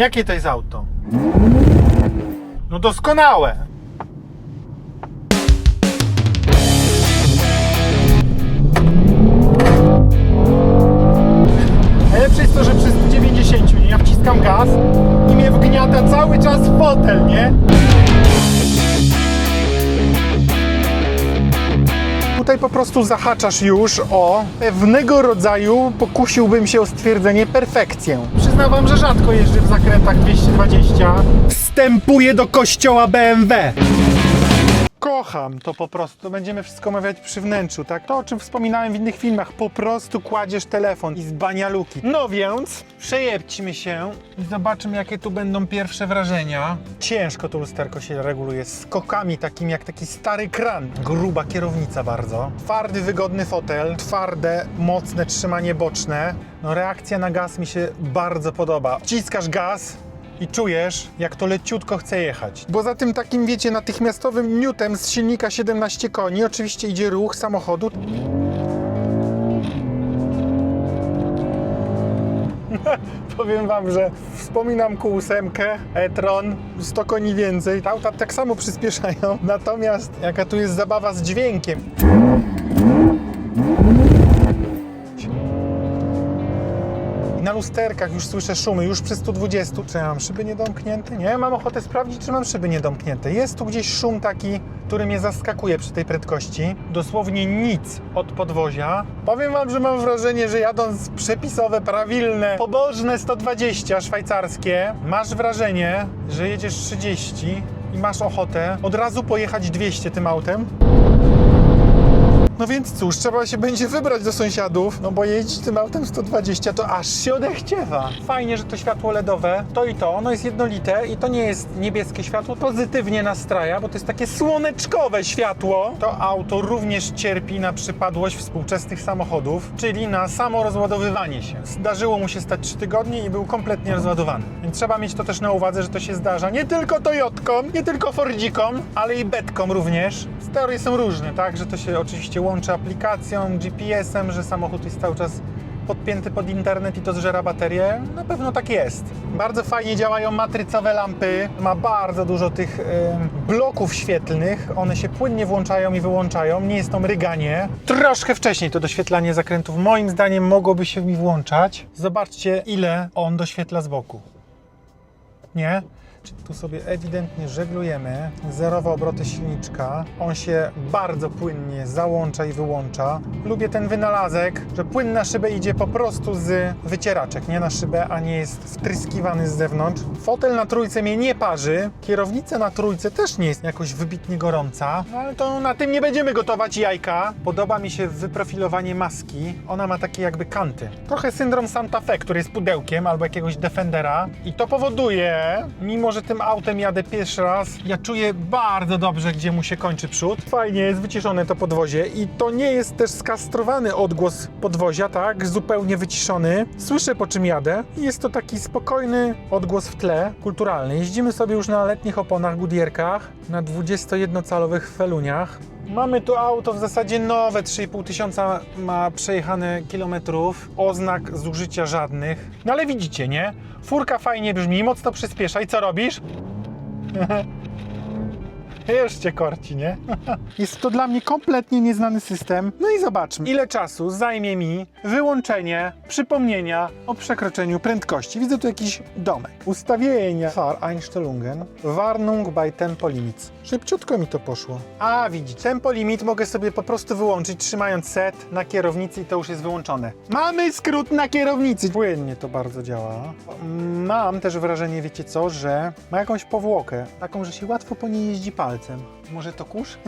Jakie to jest auto? No doskonałe! Najlepsze jest to, że przy 190 ja wciskam gaz i mnie wgniata cały czas w fotel, nie? Tutaj po prostu zahaczasz już o pewnego rodzaju, pokusiłbym się o stwierdzenie, perfekcję. Przyznam, że rzadko jeżdżę w zakrętach 220. Wstępuję do kościoła BMW. Kocham to po prostu, będziemy wszystko omawiać przy wnętrzu, tak? To, o czym wspominałem w innych filmach, po prostu kładziesz telefon i zbania luki. No więc, przejebćmy się i zobaczymy, jakie tu będą pierwsze wrażenia. Ciężko to lusterko się reguluje, z skokami takimi jak taki stary kran. Gruba kierownica bardzo. Twardy, wygodny fotel, twarde, mocne trzymanie boczne. No reakcja na gaz mi się bardzo podoba. Wciskasz gaz i czujesz, jak to leciutko chce jechać. Bo za tym takim, wiecie, natychmiastowym newtem z silnika 17 koni oczywiście idzie ruch samochodu. Powiem wam, że wspominam Q8, e-tron, 100 koni więcej. Te auta tak samo przyspieszają, natomiast jaka tu jest zabawa z dźwiękiem. Na lusterkach już słyszę szumy, już przy 120. Czy ja mam szyby niedomknięte? Nie, mam ochotę sprawdzić, czy mam szyby niedomknięte. Jest tu gdzieś szum taki, który mnie zaskakuje przy tej prędkości. Dosłownie nic od podwozia. Powiem wam, że mam wrażenie, że jadąc przepisowe, prawilne, pobożne 120 szwajcarskie, masz wrażenie, że jedziesz 30 i masz ochotę od razu pojechać 200 tym autem. No więc cóż, trzeba się będzie wybrać do sąsiadów, no bo jeździć tym autem 120 to aż się odechciewa. Fajnie, że to światło LEDowe, to i to, ono jest jednolite i to nie jest niebieskie światło, pozytywnie nastraja, bo to jest takie słoneczkowe światło. To auto również cierpi na przypadłość współczesnych samochodów, czyli na samo rozładowywanie się. Zdarzyło mu się stać 3 tygodnie i był kompletnie rozładowany. Więc trzeba mieć to też na uwadze, że to się zdarza nie tylko Toyotkom, nie tylko Fordzikom, ale i Betkom również. Teorie są różne, tak, że to się oczywiście łączy aplikacją, GPS-em, że samochód jest cały czas podpięty pod internet i to zżera baterię. Na pewno tak jest. Bardzo fajnie działają matrycowe lampy. Ma bardzo dużo tych bloków świetlnych. One się płynnie włączają i wyłączają. Nie jest to mryganie. Troszkę wcześniej to doświetlanie zakrętów moim zdaniem mogłoby się mi włączać. Zobaczcie, ile on doświetla z boku. Nie? Tu sobie ewidentnie żeglujemy, zerowe obroty silniczka, on się bardzo płynnie załącza i wyłącza. Lubię ten wynalazek, że płyn na szybę idzie po prostu z wycieraczek, nie na szybę, a nie jest wtryskiwany z zewnątrz. Fotel na trójce mnie nie parzy, kierownica na trójce też nie jest jakoś wybitnie gorąca, no ale to na tym nie będziemy gotować jajka. Podoba mi się wyprofilowanie maski, ona ma takie jakby kanty. Trochę syndrom Santa Fe, który jest pudełkiem, albo jakiegoś Defendera i to powoduje, mimo że tym autem jadę pierwszy raz, ja czuję bardzo dobrze, gdzie mu się kończy przód. Fajnie jest wyciszone to podwozie i to nie jest też skastrowany odgłos podwozia, tak? Zupełnie wyciszony. Słyszę, po czym jadę i jest to taki spokojny odgłos w tle, kulturalny. Jeździmy sobie już na letnich oponach Goodyearkach, na 21-calowych feluniach. Mamy tu auto w zasadzie nowe, 3,5 tysiąca ma przejechane kilometrów, oznak zużycia żadnych. No ale widzicie, nie? Furka fajnie brzmi, mocno przyspiesza i co robisz? Już cię korci, nie? Jest to dla mnie kompletnie nieznany system. No i zobaczmy, ile czasu zajmie mi wyłączenie przypomnienia o przekroczeniu prędkości. Widzę tu jakiś domek. Ustawienia Fahreinstellungen, Warnung bei Tempo Limits. Szybciutko mi to poszło. A widzicie, Tempo Limit mogę sobie po prostu wyłączyć, trzymając set na kierownicy i to już jest wyłączone. Mamy skrót na kierownicy. Płynnie to bardzo działa. Mam też wrażenie, wiecie co, że ma jakąś powłokę, taką, że się łatwo po niej jeździ palcem. Może to kurz?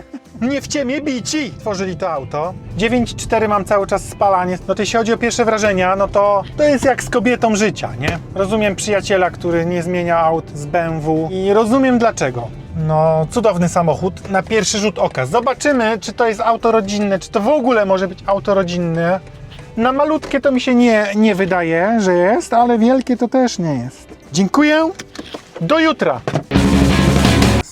Nie w ciemię bici tworzyli to auto. 9.4 mam cały czas spalanie. No to jeśli chodzi o pierwsze wrażenia, no to jest jak z kobietą życia, nie? Rozumiem przyjaciela, który nie zmienia aut z BMW i rozumiem dlaczego. No, cudowny samochód na pierwszy rzut oka. Zobaczymy, czy to jest auto rodzinne, czy to w ogóle może być auto rodzinne. Na malutkie to mi się nie wydaje, że jest, ale wielkie to też nie jest. Dziękuję. Do jutra.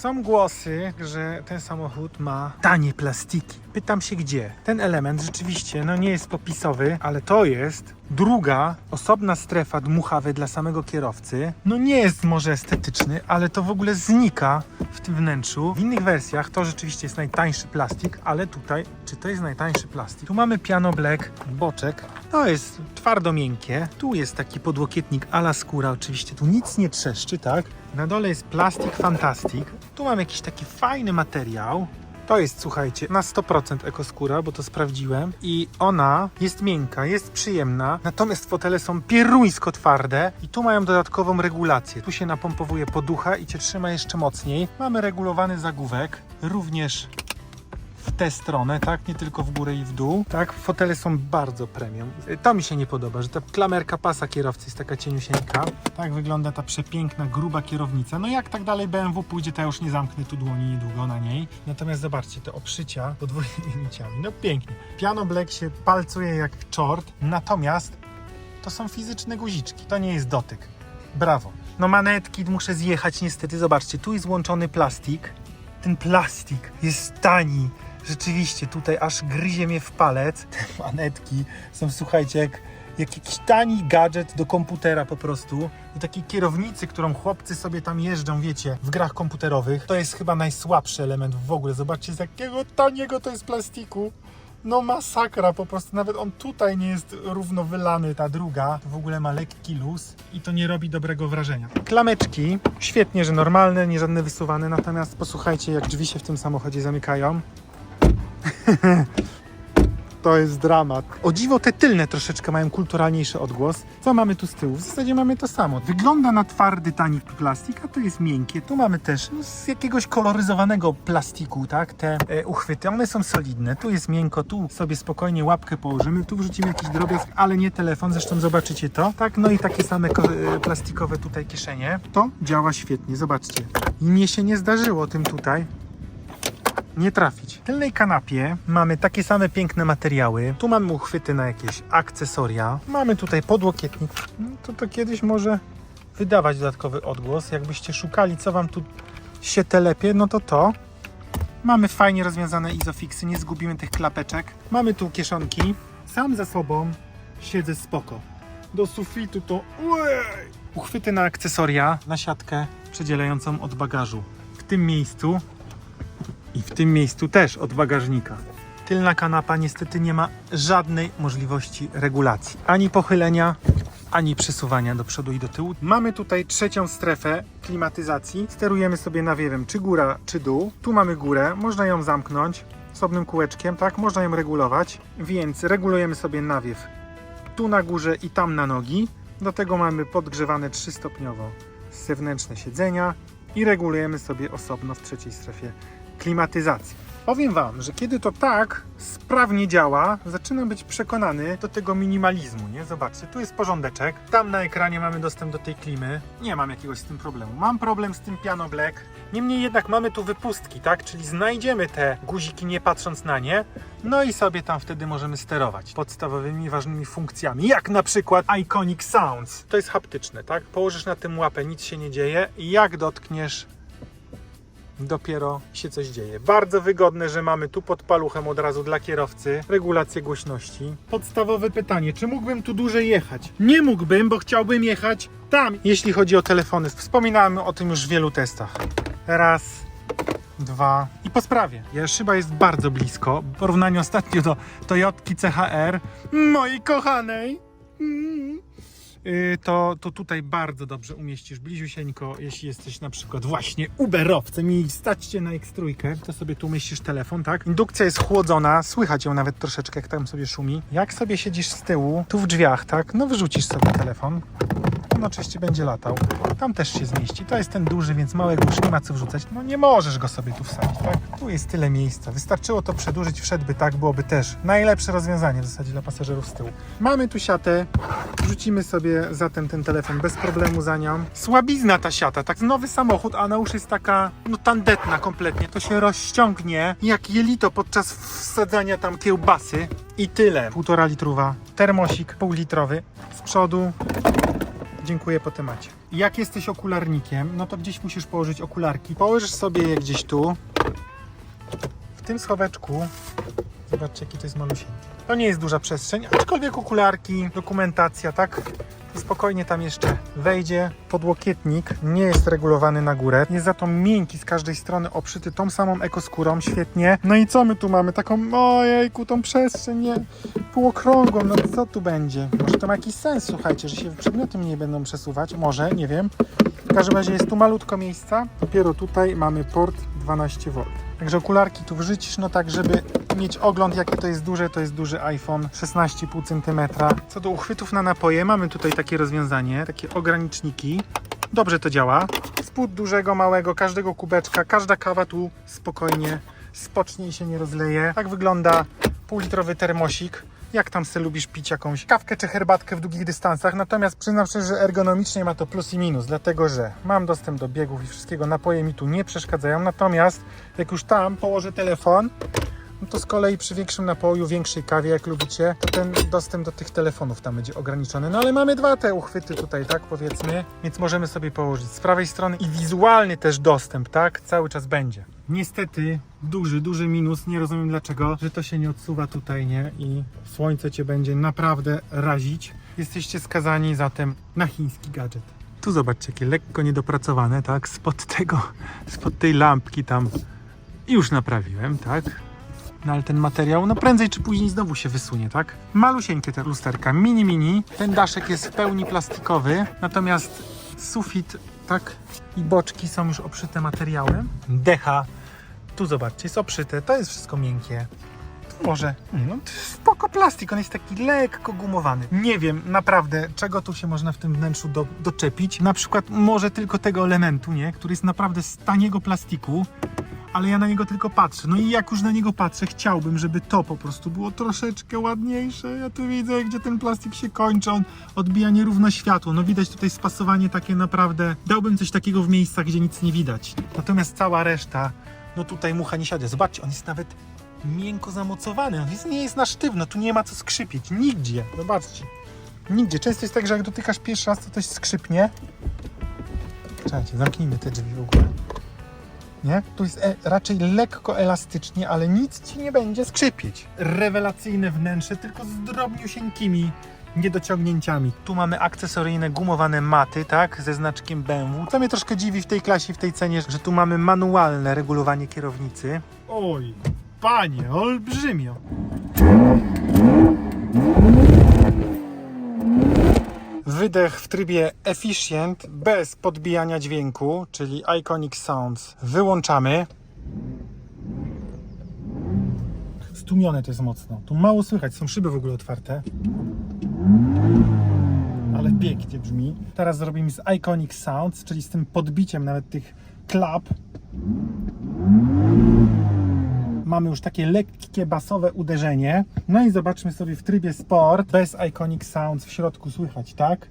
Są głosy, że ten samochód ma tanie plastiki. Pytam się gdzie. Ten element rzeczywiście nie jest popisowy, ale to jest druga, osobna strefa dmuchawy dla samego kierowcy. Nie jest może estetyczny, ale to w ogóle znika w tym wnętrzu. W innych wersjach to rzeczywiście jest najtańszy plastik, ale tutaj, czy to jest najtańszy plastik? Tu mamy piano black, boczek. To jest twardo miękkie. Tu jest taki podłokietnik a la skóra, oczywiście. Tu nic nie trzeszczy, tak? Na dole jest plastik fantastic. Tu mam jakiś taki fajny materiał. To jest, słuchajcie, na 100% ekoskóra, bo to sprawdziłem. I ona jest miękka, jest przyjemna, natomiast fotele są pieruńsko twarde i tu mają dodatkową regulację. Tu się napompowuje poducha i cię trzyma jeszcze mocniej. Mamy regulowany zagłówek, również w tę stronę, tak? Nie tylko w górę i w dół. Tak, fotele są bardzo premium. To mi się nie podoba, że ta klamerka pasa kierowcy jest taka cieniusieńka. Tak wygląda ta przepiękna, gruba kierownica. Jak tak dalej BMW pójdzie, to ja już nie zamknę tu dłoni niedługo na niej. Natomiast zobaczcie, te oprzycia podwójnymi niciami. Pięknie. Piano black się palcuje jak czort, natomiast to są fizyczne guziczki. To nie jest dotyk. Brawo. Manetki muszę zjechać niestety. Zobaczcie, tu jest włączony plastik. Ten plastik jest tani. Rzeczywiście, tutaj aż gryzie mnie w palec. Te manetki są, słuchajcie, jak jakiś tani gadżet do komputera po prostu. Do takiej kierownicy, którą chłopcy sobie tam jeżdżą, wiecie, w grach komputerowych. To jest chyba najsłabszy element w ogóle. Zobaczcie, z jakiego taniego to jest plastiku. Masakra po prostu. Nawet on tutaj nie jest równo wylany, ta druga. To w ogóle ma lekki luz i to nie robi dobrego wrażenia. Klameczki, świetnie, że normalne, nie żadne wysuwane. Natomiast posłuchajcie, jak drzwi się w tym samochodzie zamykają. To jest dramat. O dziwo, te tylne troszeczkę mają kulturalniejszy odgłos. Co mamy tu z tyłu? W zasadzie mamy to samo. Wygląda na twardy, tani plastik, a to jest miękkie. Tu mamy też z jakiegoś koloryzowanego plastiku, tak? Te uchwyty, one są solidne. Tu jest miękko, tu sobie spokojnie łapkę położymy. Tu wrzucimy jakiś drobiazg, ale nie telefon. Zresztą zobaczycie to. Tak, i takie same plastikowe tutaj kieszenie. To działa świetnie, zobaczcie. I mnie się nie zdarzyło tym tutaj nie trafić. W tylnej kanapie mamy takie same piękne materiały. Tu mamy uchwyty na jakieś akcesoria. Mamy tutaj podłokietnik. To kiedyś może wydawać dodatkowy odgłos. Jakbyście szukali, co wam tu się telepie, to. Mamy fajnie rozwiązane izofiksy, nie zgubimy tych klapeczek. Mamy tu kieszonki. Sam za sobą siedzę spoko. Do sufitu to uchwyty na akcesoria, na siatkę przedzielającą od bagażu. W tym miejscu i w tym miejscu też od bagażnika. Tylna kanapa niestety nie ma żadnej możliwości regulacji. Ani pochylenia, ani przesuwania do przodu i do tyłu. Mamy tutaj trzecią strefę klimatyzacji. Sterujemy sobie nawiewem, czy góra, czy dół. Tu mamy górę, można ją zamknąć osobnym kółeczkiem, tak? Można ją regulować, więc regulujemy sobie nawiew tu na górze i tam na nogi. Do tego mamy podgrzewane 3-stopniowo zewnętrzne siedzenia i regulujemy sobie osobno w trzeciej strefie klimatyzacji. Powiem wam, że kiedy to tak sprawnie działa, zaczynam być przekonany do tego minimalizmu, nie? Zobaczcie, tu jest porządeczek, tam na ekranie mamy dostęp do tej klimy, nie mam jakiegoś z tym problemu. Mam problem z tym piano black, niemniej jednak mamy tu wypustki, tak? Czyli znajdziemy te guziki nie patrząc na nie, i sobie tam wtedy możemy sterować podstawowymi, ważnymi funkcjami, jak na przykład Iconic Sounds. To jest haptyczne, tak? Położysz na tym łapę, nic się nie dzieje i jak dotkniesz, dopiero się coś dzieje. Bardzo wygodne, że mamy tu pod paluchem od razu dla kierowcy regulację głośności. Podstawowe pytanie, czy mógłbym tu dłużej jechać? Nie mógłbym, bo chciałbym jechać tam. Jeśli chodzi o telefony, wspominałem o tym już w wielu testach. Raz, dwa i po sprawie. Szyba jest bardzo blisko. W porównaniu ostatnio do Toyotki CHR, mojej kochanej. To tutaj bardzo dobrze umieścisz bliziusieńko, jeśli jesteś na przykład właśnie uberowcem i stać cię na X3, to sobie tu umieścisz telefon, tak? Indukcja jest chłodzona, słychać ją nawet troszeczkę, jak tam sobie szumi. Jak sobie siedzisz z tyłu, tu w drzwiach, tak? Wyrzucisz sobie telefon. On oczywiście będzie latał. Tam też się zmieści. To jest ten duży, więc małego już nie ma co wrzucać. Nie możesz go sobie tu wsadzić, tak? Tu jest tyle miejsca. Wystarczyło to przedłużyć, wszedłby tak, byłoby też najlepsze rozwiązanie w zasadzie dla pasażerów z tyłu. Mamy tu siatę. Wrzucimy sobie zatem ten telefon bez problemu za nią. Słabizna ta siata, tak? Nowy samochód, a ona już jest taka, tandetna kompletnie. To się rozciągnie jak jelito podczas wsadzania tam kiełbasy. I tyle. 1,5 litrowa. Termosik półlitrowy. Z przodu dziękuję po temacie. Jak jesteś okularnikiem, no to gdzieś musisz położyć okularki. Położysz sobie je gdzieś tu, w tym schoweczku. Zobaczcie, jaki to jest malusieńki. To nie jest duża przestrzeń, aczkolwiek okularki, dokumentacja, tak? To spokojnie tam jeszcze wejdzie. Podłokietnik nie jest regulowany na górę. Jest za to miękki z każdej strony, obszyty tą samą ekoskórą, świetnie. No i co my tu mamy? Taką, ojejku, tą przestrzeń, nie? Półokrągłą, no co tu będzie? Może to ma jakiś sens, słuchajcie, że się przedmioty mniej będą przesuwać? Może, nie wiem. W każdym razie jest tu malutko miejsca. Dopiero tutaj mamy port 12V. Także okularki tu wrzucisz, no tak, żeby mieć ogląd, jakie to jest duży iPhone 16,5 cm. Co do uchwytów na napoje, mamy tutaj takie rozwiązanie, takie ograniczniki. Dobrze to działa. Spód dużego, małego, każdego kubeczka, każda kawa tu spokojnie spocznie i się nie rozleje. Tak wygląda półlitrowy termosik. Jak tam se lubisz pić jakąś kawkę czy herbatkę w długich dystansach, natomiast przyznam szczerze, że ergonomicznie ma to plus i minus, dlatego że mam dostęp do biegów i wszystkiego, napoje mi tu nie przeszkadzają, natomiast jak już tam położę telefon, no to z kolei przy większym napoju, większej kawie, jak lubicie, to ten dostęp do tych telefonów tam będzie ograniczony. No ale mamy dwa te uchwyty tutaj, tak powiedzmy, więc możemy sobie położyć z prawej strony i wizualny też dostęp, tak, cały czas będzie. Niestety duży minus, nie rozumiem dlaczego, że to się nie odsuwa tutaj, nie? I słońce Cię będzie naprawdę razić. Jesteście skazani zatem na chiński gadżet. Tu zobaczcie, jakie lekko niedopracowane, tak? Spod tej lampki tam już naprawiłem, tak? No ale ten materiał, no prędzej czy później znowu się wysunie, tak? Malusieńkie te lusterka, mini. Ten daszek jest w pełni plastikowy, natomiast sufit, tak? I boczki są już obszyte materiałem. Decha, tu zobaczcie, jest obszyte, to jest wszystko miękkie. Może, no spoko plastik, on jest taki lekko gumowany. Nie wiem naprawdę, czego tu się można w tym wnętrzu doczepić. Na przykład może tylko tego elementu, nie? Który jest naprawdę z taniego plastiku. Ale ja na niego tylko patrzę. No i jak już na niego patrzę, chciałbym, żeby to po prostu było troszeczkę ładniejsze. Ja tu widzę, gdzie ten plastik się kończy, on odbija nierówno światło. No widać tutaj spasowanie takie naprawdę. Dałbym coś takiego w miejscach, gdzie nic nie widać. Natomiast cała reszta, no tutaj mucha nie siada. Zobaczcie, on jest nawet miękko zamocowany. On nie jest na sztywno, tu nie ma co skrzypieć. Nigdzie. Zobaczcie. Nigdzie. Często jest tak, że jak dotykasz pierwszy raz, to coś skrzypnie. Czekajcie, zamknijmy te drzwi w ogóle. Nie? Tu jest raczej lekko elastycznie, ale nic Ci nie będzie skrzypieć. Rewelacyjne wnętrze, tylko z drobniusieńkimi niedociągnięciami. Tu mamy akcesoryjne gumowane maty, tak? Ze znaczkiem BMW. Co mnie troszkę dziwi w tej klasie, w tej cenie, że tu mamy manualne regulowanie kierownicy. Oj, panie, olbrzymio! Wydech w trybie Efficient, bez podbijania dźwięku, czyli Iconic Sounds. Wyłączamy. Stłumione to jest mocno. Tu mało słychać, są szyby w ogóle otwarte. Ale pięknie brzmi. Teraz zrobimy z Iconic Sounds, czyli z tym podbiciem nawet tych klap. Mamy już takie lekkie basowe uderzenie. No i zobaczmy sobie w trybie Sport, bez Iconic Sounds w środku słychać, tak?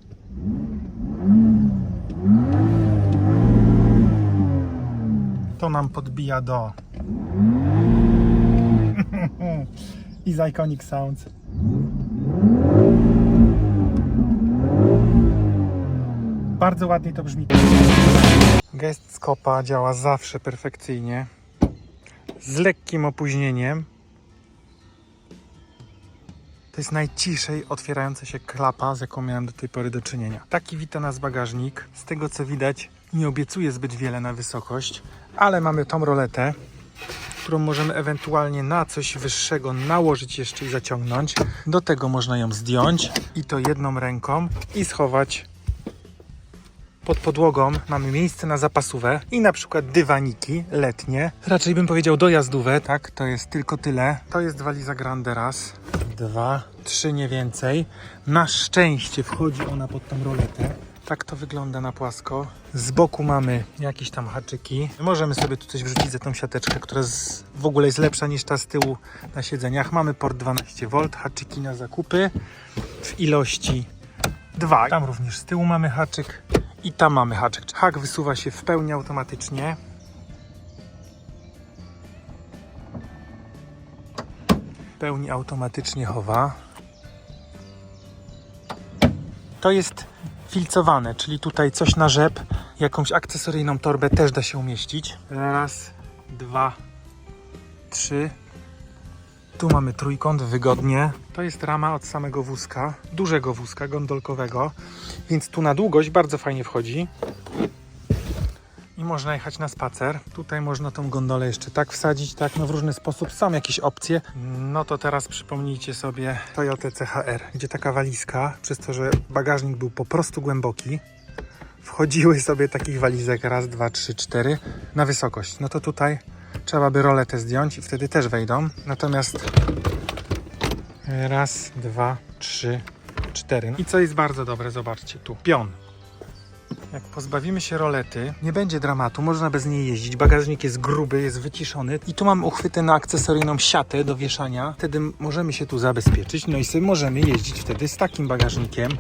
To nam podbija do i z Iconic Sounds. Bardzo ładnie to brzmi. Gest Scopa działa zawsze perfekcyjnie. Z lekkim opóźnieniem. To jest najciszej otwierająca się klapa, z jaką miałem do tej pory do czynienia. Taki wita nas bagażnik. Z tego co widać, nie obiecuje zbyt wiele na wysokość, ale mamy tą roletę, którą możemy ewentualnie na coś wyższego nałożyć jeszcze i zaciągnąć. Do tego można ją zdjąć i to jedną ręką i schować pod podłogą. Mamy miejsce na zapasówę i na przykład dywaniki letnie. Raczej bym powiedział dojazdówę, tak? To jest tylko tyle. To jest waliza grande, raz, dwa, trzy, nie więcej. Na szczęście wchodzi ona pod tą roletę. Tak to wygląda na płasko. Z boku mamy jakieś tam haczyki. Możemy sobie tu coś wrzucić za tą siateczkę, która w ogóle jest lepsza niż ta z tyłu na siedzeniach. Mamy port 12V, haczyki na zakupy w ilości 2. Tam również z tyłu mamy haczyk i tam mamy haczyk. Hak wysuwa się w pełni automatycznie. W pełni automatycznie chowa. To jest filcowane, czyli tutaj coś na rzep, jakąś akcesoryjną torbę też da się umieścić. Raz, dwa, trzy. Tu mamy trójkąt, wygodnie. To jest rama od samego wózka, dużego wózka gondolkowego, więc tu na długość bardzo fajnie wchodzi. I można jechać na spacer. Tutaj można tą gondolę jeszcze tak wsadzić, tak, no w różny sposób. Są jakieś opcje. No to teraz przypomnijcie sobie Toyotę CHR, gdzie taka walizka, przez to, że bagażnik był po prostu głęboki, wchodziły sobie takich walizek raz, dwa, trzy, cztery na wysokość. No to tutaj trzeba by roletę zdjąć i wtedy też wejdą. Natomiast raz, dwa, trzy, cztery. I co jest bardzo dobre, zobaczcie tu. Pion. Jak pozbawimy się rolety, nie będzie dramatu, można bez niej jeździć. Bagażnik jest gruby, jest wyciszony. I tu mam uchwyty na akcesoryjną siatę do wieszania. Wtedy możemy się tu zabezpieczyć. No i sobie możemy jeździć wtedy z takim bagażnikiem.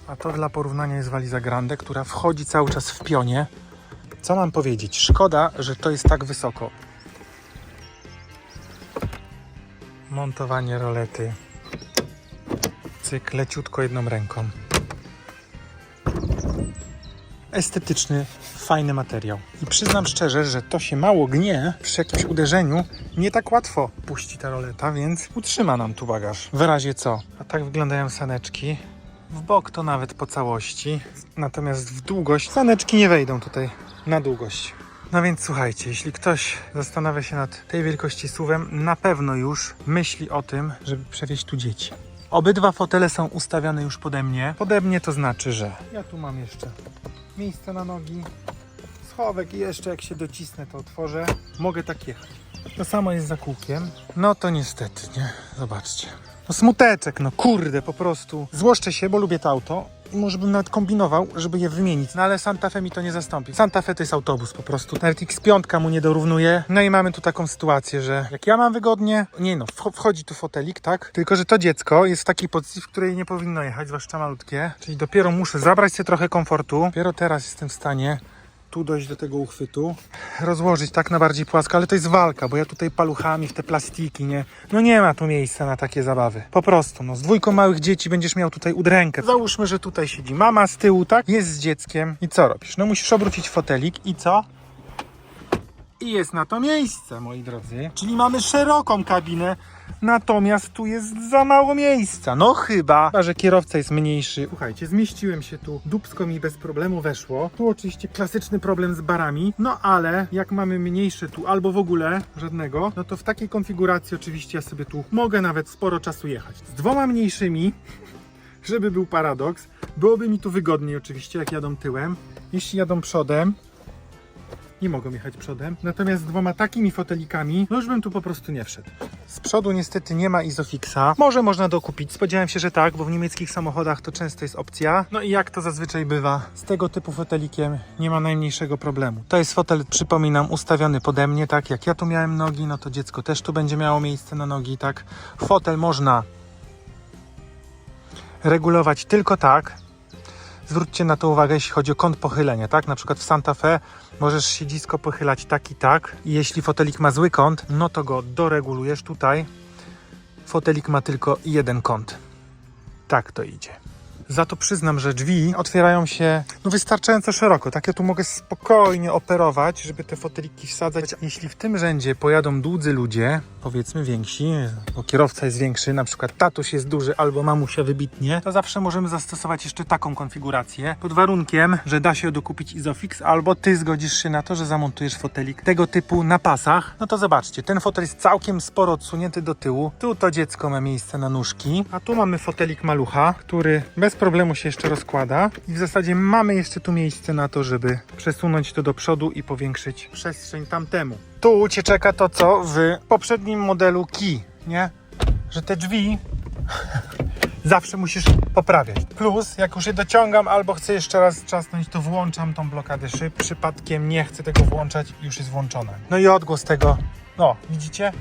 A to dla porównania jest waliza Grande, która wchodzi cały czas w pionie. Co mam powiedzieć? Szkoda, że to jest tak wysoko. Montowanie rolety. Cyk, leciutko jedną ręką. Estetyczny, fajny materiał. I przyznam szczerze, że to się mało gnie przy jakimś uderzeniu. Nie tak łatwo puści ta roleta, więc utrzyma nam tu bagaż. W razie co? A tak wyglądają saneczki. W bok to nawet po całości. Natomiast w długość saneczki nie wejdą tutaj na długość. No więc słuchajcie, jeśli ktoś zastanawia się nad tej wielkości SUV-em, na pewno już myśli o tym, żeby przewieźć tu dzieci. Obydwa fotele są ustawiane już pode mnie. Pode mnie to znaczy, że ja tu mam jeszcze miejsce na nogi, schowek i jeszcze jak się docisnę, to otworzę. Mogę tak jechać. To samo jest za kółkiem. No to niestety, nie? Zobaczcie. No smuteczek, no kurde, po prostu. Złoszczę się, bo lubię to auto. I może bym nawet kombinował, żeby je wymienić. No ale Santa Fe mi to nie zastąpi. Santa Fe to jest autobus po prostu. Nawet X5 mu nie dorównuje. No i mamy tu taką sytuację, że jak ja mam wygodnie, nie no, wchodzi tu fotelik, tak? Tylko, że to dziecko jest w takiej pozycji, w której nie powinno jechać, zwłaszcza malutkie. Czyli dopiero muszę zabrać sobie trochę komfortu. Dopiero teraz jestem w stanie tu dojść do tego uchwytu, rozłożyć tak na bardziej płasko, ale to jest walka, bo ja tutaj paluchami w te plastiki, nie? No nie ma tu miejsca na takie zabawy. Po prostu, no z dwójką małych dzieci będziesz miał tutaj udrękę. Załóżmy, że tutaj siedzi mama z tyłu, tak? Jest z dzieckiem. I co robisz? No musisz obrócić fotelik i co? I jest na to miejsce, moi drodzy. Czyli mamy szeroką kabinę, natomiast tu jest za mało miejsca. No chyba, że kierowca jest mniejszy. Słuchajcie, zmieściłem się tu. Dupsko mi bez problemu weszło. Tu oczywiście klasyczny problem z barami. No ale jak mamy mniejsze tu albo w ogóle żadnego, no to w takiej konfiguracji oczywiście ja sobie tu mogę nawet sporo czasu jechać. Z dwoma mniejszymi, żeby był paradoks, byłoby mi tu wygodniej oczywiście, jak jadą tyłem. Jeśli jadą przodem, nie mogą jechać przodem. Natomiast z dwoma takimi fotelikami, no już bym tu po prostu nie wszedł. Z przodu niestety nie ma Isofixa. Może można dokupić. Spodziewałem się, że tak, bo w niemieckich samochodach to często jest opcja. No i jak to zazwyczaj bywa, z tego typu fotelikiem nie ma najmniejszego problemu. To jest fotel, przypominam, ustawiony pode mnie, tak jak ja tu miałem nogi, no to dziecko też tu będzie miało miejsce na nogi, tak. Fotel można regulować tylko tak. Zwróćcie na to uwagę, jeśli chodzi o kąt pochylenia, tak? Na przykład w Santa Fe możesz siedzisko pochylać tak i tak. I jeśli fotelik ma zły kąt, no to go doregulujesz. Tutaj fotelik ma tylko jeden kąt. Tak to idzie. Za to przyznam, że drzwi otwierają się no wystarczająco szeroko. Tak ja tu mogę spokojnie operować, żeby te foteliki wsadzać. Jeśli w tym rzędzie pojadą dłudzy ludzie, powiedzmy więksi, bo kierowca jest większy, na przykład tatuś jest duży albo mamusia wybitnie, to zawsze możemy zastosować jeszcze taką konfigurację. Pod warunkiem, że da się dokupić Isofix, albo ty zgodzisz się na to, że zamontujesz fotelik tego typu na pasach. No to zobaczcie, ten fotel jest całkiem sporo odsunięty do tyłu. Tu to dziecko ma miejsce na nóżki, a tu mamy fotelik malucha, który bez problemu się jeszcze rozkłada i w zasadzie mamy jeszcze tu miejsce na to, żeby przesunąć to do przodu i powiększyć przestrzeń tamtemu. Tu cię czeka to, co w poprzednim modelu Ki, nie? Że te drzwi zawsze musisz poprawiać. Plus, jak już je dociągam albo chcę jeszcze raz trzasnąć, to włączam tą blokadę szyb. Przypadkiem nie chcę tego włączać, już jest włączona. No i odgłos tego, no, widzicie?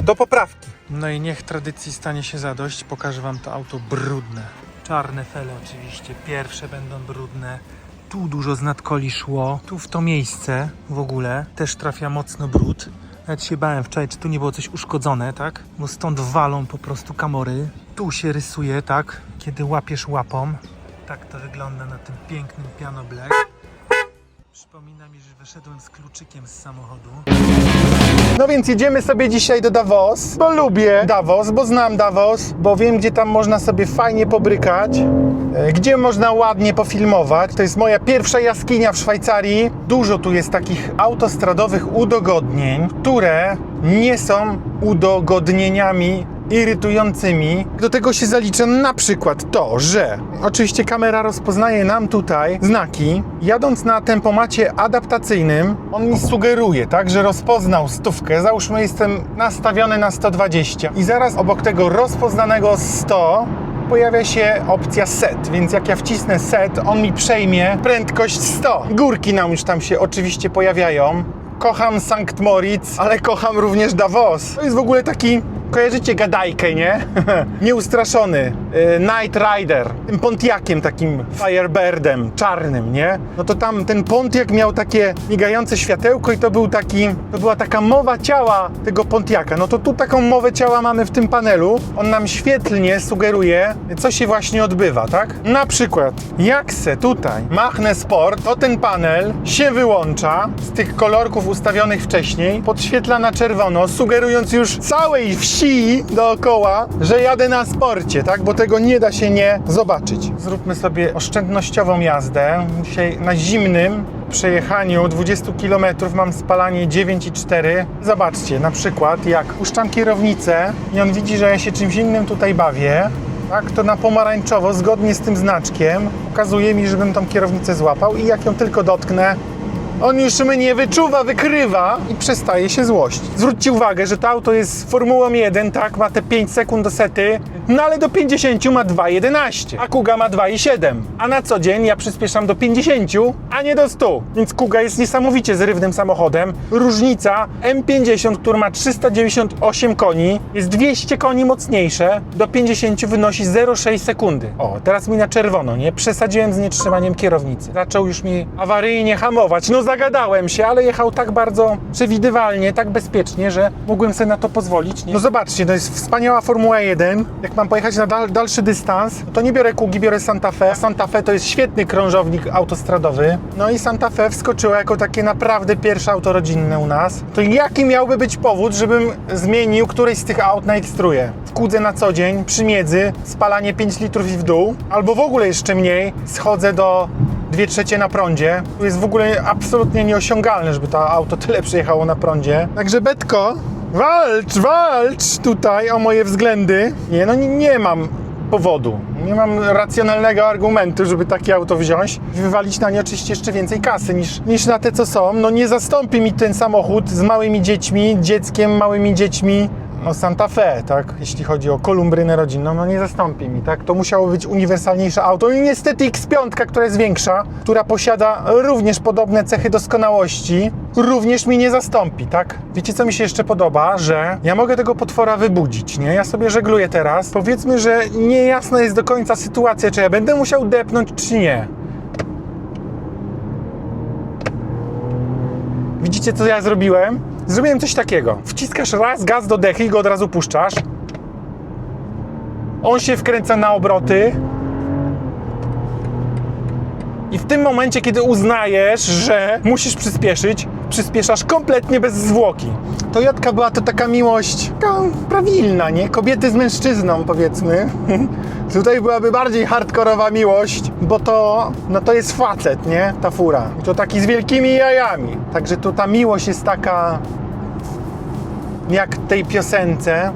Do poprawki. No i niech tradycji stanie się zadość. Pokażę wam to auto brudne. Czarne fele oczywiście, pierwsze będą brudne. Tu dużo z nadkoli szło. Tu w to miejsce w ogóle też trafia mocno brud. Nawet się bałem wczoraj, czy tu nie było coś uszkodzone, tak? Bo stąd walą po prostu kamory. Tu się rysuje, tak? Kiedy łapiesz łapą. Tak to wygląda na tym pięknym piano black. Przypomina mi, że wyszedłem z kluczykiem z samochodu. No więc jedziemy sobie dzisiaj do Davos, bo lubię Davos, bo znam Davos, bo wiem, gdzie tam można sobie fajnie pobrykać, gdzie można ładnie pofilmować. To jest moja pierwsza jaskinia w Szwajcarii. Dużo tu jest takich autostradowych udogodnień, które nie są udogodnieniami irytującymi. Do tego się zalicza na przykład to, że oczywiście kamera rozpoznaje nam tutaj znaki. Jadąc na tempomacie adaptacyjnym, on mi sugeruje, tak, że rozpoznał 100. Załóżmy, jestem nastawiony na 120 i zaraz obok tego rozpoznanego 100 pojawia się opcja set, więc jak ja wcisnę set, on mi przejmie prędkość 100. Górki nam już tam się oczywiście pojawiają. Kocham Sankt Moritz, ale kocham również Davos. To jest w ogóle taki, kojarzycie gadajkę, nie? Nieustraszony Knight Rider, tym Pontiaciem takim Firebirdem czarnym, nie? No to tam ten Pontiac miał takie migające światełko i to była taka mowa ciała tego Pontiaca. No to tu taką mowę ciała mamy w tym panelu. On nam świetlnie sugeruje, co się właśnie odbywa, tak? Na przykład, jak se tutaj machnę sport, to ten panel się wyłącza z tych kolorków ustawionych wcześniej, podświetla na czerwono, sugerując już całej wsi dookoła, że jadę na sporcie, tak? Bo tego nie da się nie zobaczyć. Zróbmy sobie oszczędnościową jazdę. Dzisiaj na zimnym przejechaniu 20 km mam spalanie 9,4. Zobaczcie, na przykład jak puszczam kierownicę i on widzi, że ja się czymś innym tutaj bawię, tak, to na pomarańczowo, zgodnie z tym znaczkiem, pokazuje mi, żebym tą kierownicę złapał i jak ją tylko dotknę, on już mnie wyczuwa, wykrywa i przestaje się złościć. Zwróćcie uwagę, że to auto jest Formułą 1, tak, ma te 5 sekund do sety, no ale do 50 ma 2,11, a Kuga ma 2,7. A na co dzień ja przyspieszam do 50, a nie do 100. Więc Kuga jest niesamowicie zrywnym samochodem. Różnica M50, który ma 398 koni, jest 200 koni mocniejsze, do 50 wynosi 0,6 sekundy. O, teraz mi na czerwono, nie? Przesadziłem z nietrzymaniem kierownicy. Zaczął już mi awaryjnie hamować. No zagadałem się, ale jechał tak bardzo przewidywalnie, tak bezpiecznie, że mogłem sobie na to pozwolić. Nie? No zobaczcie, to jest wspaniała Formuła 1. Jak mam pojechać na dalszy dystans, to nie biorę Kugi, biorę Santa Fe. Santa Fe to jest świetny krążownik autostradowy. No i Santa Fe wskoczyła jako takie naprawdę pierwsze auto rodzinne u nas. To jaki miałby być powód, żebym zmienił któreś z tych aut na X-Trójkę? W Kudze na co dzień, przy miedzy, spalanie 5 litrów i w dół, albo w ogóle jeszcze mniej, schodzę do 2/3 na prądzie. To jest w ogóle absolutnie nieosiągalne, żeby to auto tyle przejechało na prądzie. Także Betko, walcz tutaj o moje względy. Nie mam powodu. Nie mam racjonalnego argumentu, żeby takie auto wziąć i wywalić na nie oczywiście jeszcze więcej kasy niż na te, co są. No nie zastąpi mi ten samochód z małymi dziećmi, małymi dziećmi. No Santa Fe, tak? Jeśli chodzi o kolumbrynę rodzinną, no nie zastąpi mi, tak? To musiało być uniwersalniejsze auto i niestety X5, która jest większa, która posiada również podobne cechy doskonałości, również mi nie zastąpi, tak? Wiecie, co mi się jeszcze podoba? Że ja mogę tego potwora wybudzić, nie? Ja sobie żegluję teraz. Powiedzmy, że niejasna jest do końca sytuacja, czy ja będę musiał depnąć, czy nie. Widzicie, co ja zrobiłem? Zrobiłem coś takiego. Wciskasz raz gaz do dechy i go od razu puszczasz. On się wkręca na obroty. I w tym momencie, kiedy uznajesz, że musisz przyspieszyć, przyspieszasz kompletnie bez zwłoki. Toyotka była to taka miłość prawilna, nie? Kobiety z mężczyzną, powiedzmy. Tutaj byłaby bardziej hardkorowa miłość, bo to jest facet, nie? Ta fura. I to taki z wielkimi jajami. Także tu ta miłość jest taka jak w tej piosence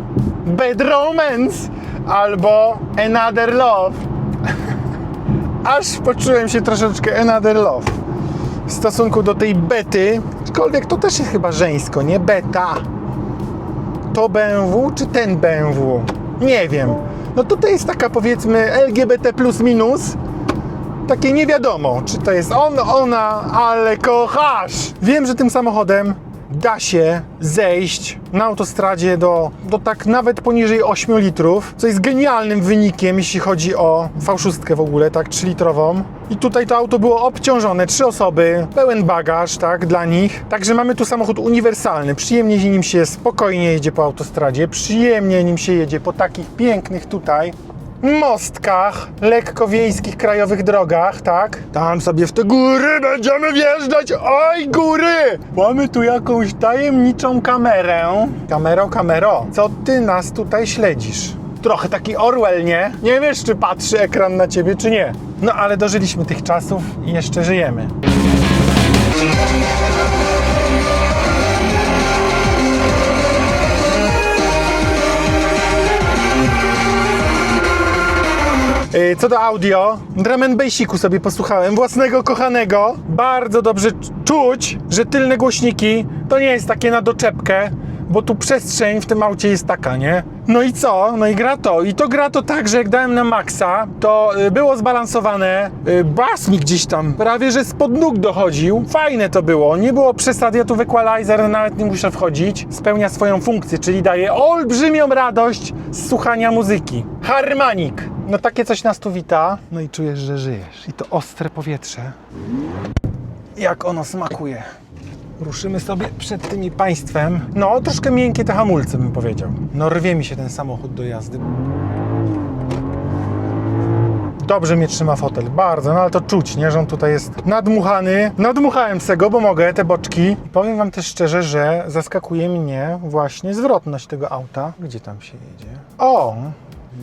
Bad Romance albo Another Love. Aż poczułem się troszeczkę Another Love w stosunku do tej Bety, aczkolwiek to też jest chyba żeńsko, nie? Beta. To BMW czy ten BMW? Nie wiem. No tutaj jest taka, powiedzmy, LGBT plus minus. Takie nie wiadomo, czy to jest on, ona, ale kochasz. Wiem, że tym samochodem da się zejść na autostradzie do tak nawet poniżej 8 litrów, co jest genialnym wynikiem, jeśli chodzi o V6 w ogóle, tak, 3-litrową. I tutaj to auto było obciążone, 3 osoby, pełen bagaż, tak, dla nich. Także mamy tu samochód uniwersalny. Przyjemnie nim się spokojnie jedzie po autostradzie, przyjemnie nim się jedzie po takich pięknych tutaj mostkach, lekko wiejskich, krajowych drogach, tak? Tam sobie w te góry będziemy wjeżdżać. Oj, góry! Mamy tu jakąś tajemniczą kamerę. Kamero, co ty nas tutaj śledzisz? Trochę taki Orwell, nie? Nie wiesz, czy patrzy ekran na ciebie, czy nie. No ale dożyliśmy tych czasów i jeszcze żyjemy. Co do audio, drum and bassiku sobie posłuchałem, własnego kochanego. Bardzo dobrze czuć, że tylne głośniki to nie jest takie na doczepkę, bo tu przestrzeń w tym aucie jest taka, nie? No i co? No i gra to. I to gra to tak, że jak dałem na maksa, to było zbalansowane. Bas mi gdzieś tam prawie, że spod nóg dochodził. Fajne to było. Nie było przesad. Ja tu w equalizer nawet nie muszę wchodzić. Spełnia swoją funkcję, czyli daje olbrzymią radość z słuchania muzyki. Harmonik. No takie coś nas tu wita. No i czujesz, że żyjesz. I to ostre powietrze. Jak ono smakuje. Ruszymy sobie przed tymi państwem. No, troszkę miękkie te hamulce, bym powiedział. No, rwie mi się ten samochód do jazdy. Dobrze mnie trzyma fotel, bardzo, no ale to czuć, nie, że on tutaj jest nadmuchany. Nadmuchałem se go, bo mogę, te boczki. I powiem wam też szczerze, że zaskakuje mnie właśnie zwrotność tego auta. Gdzie tam się jedzie? O!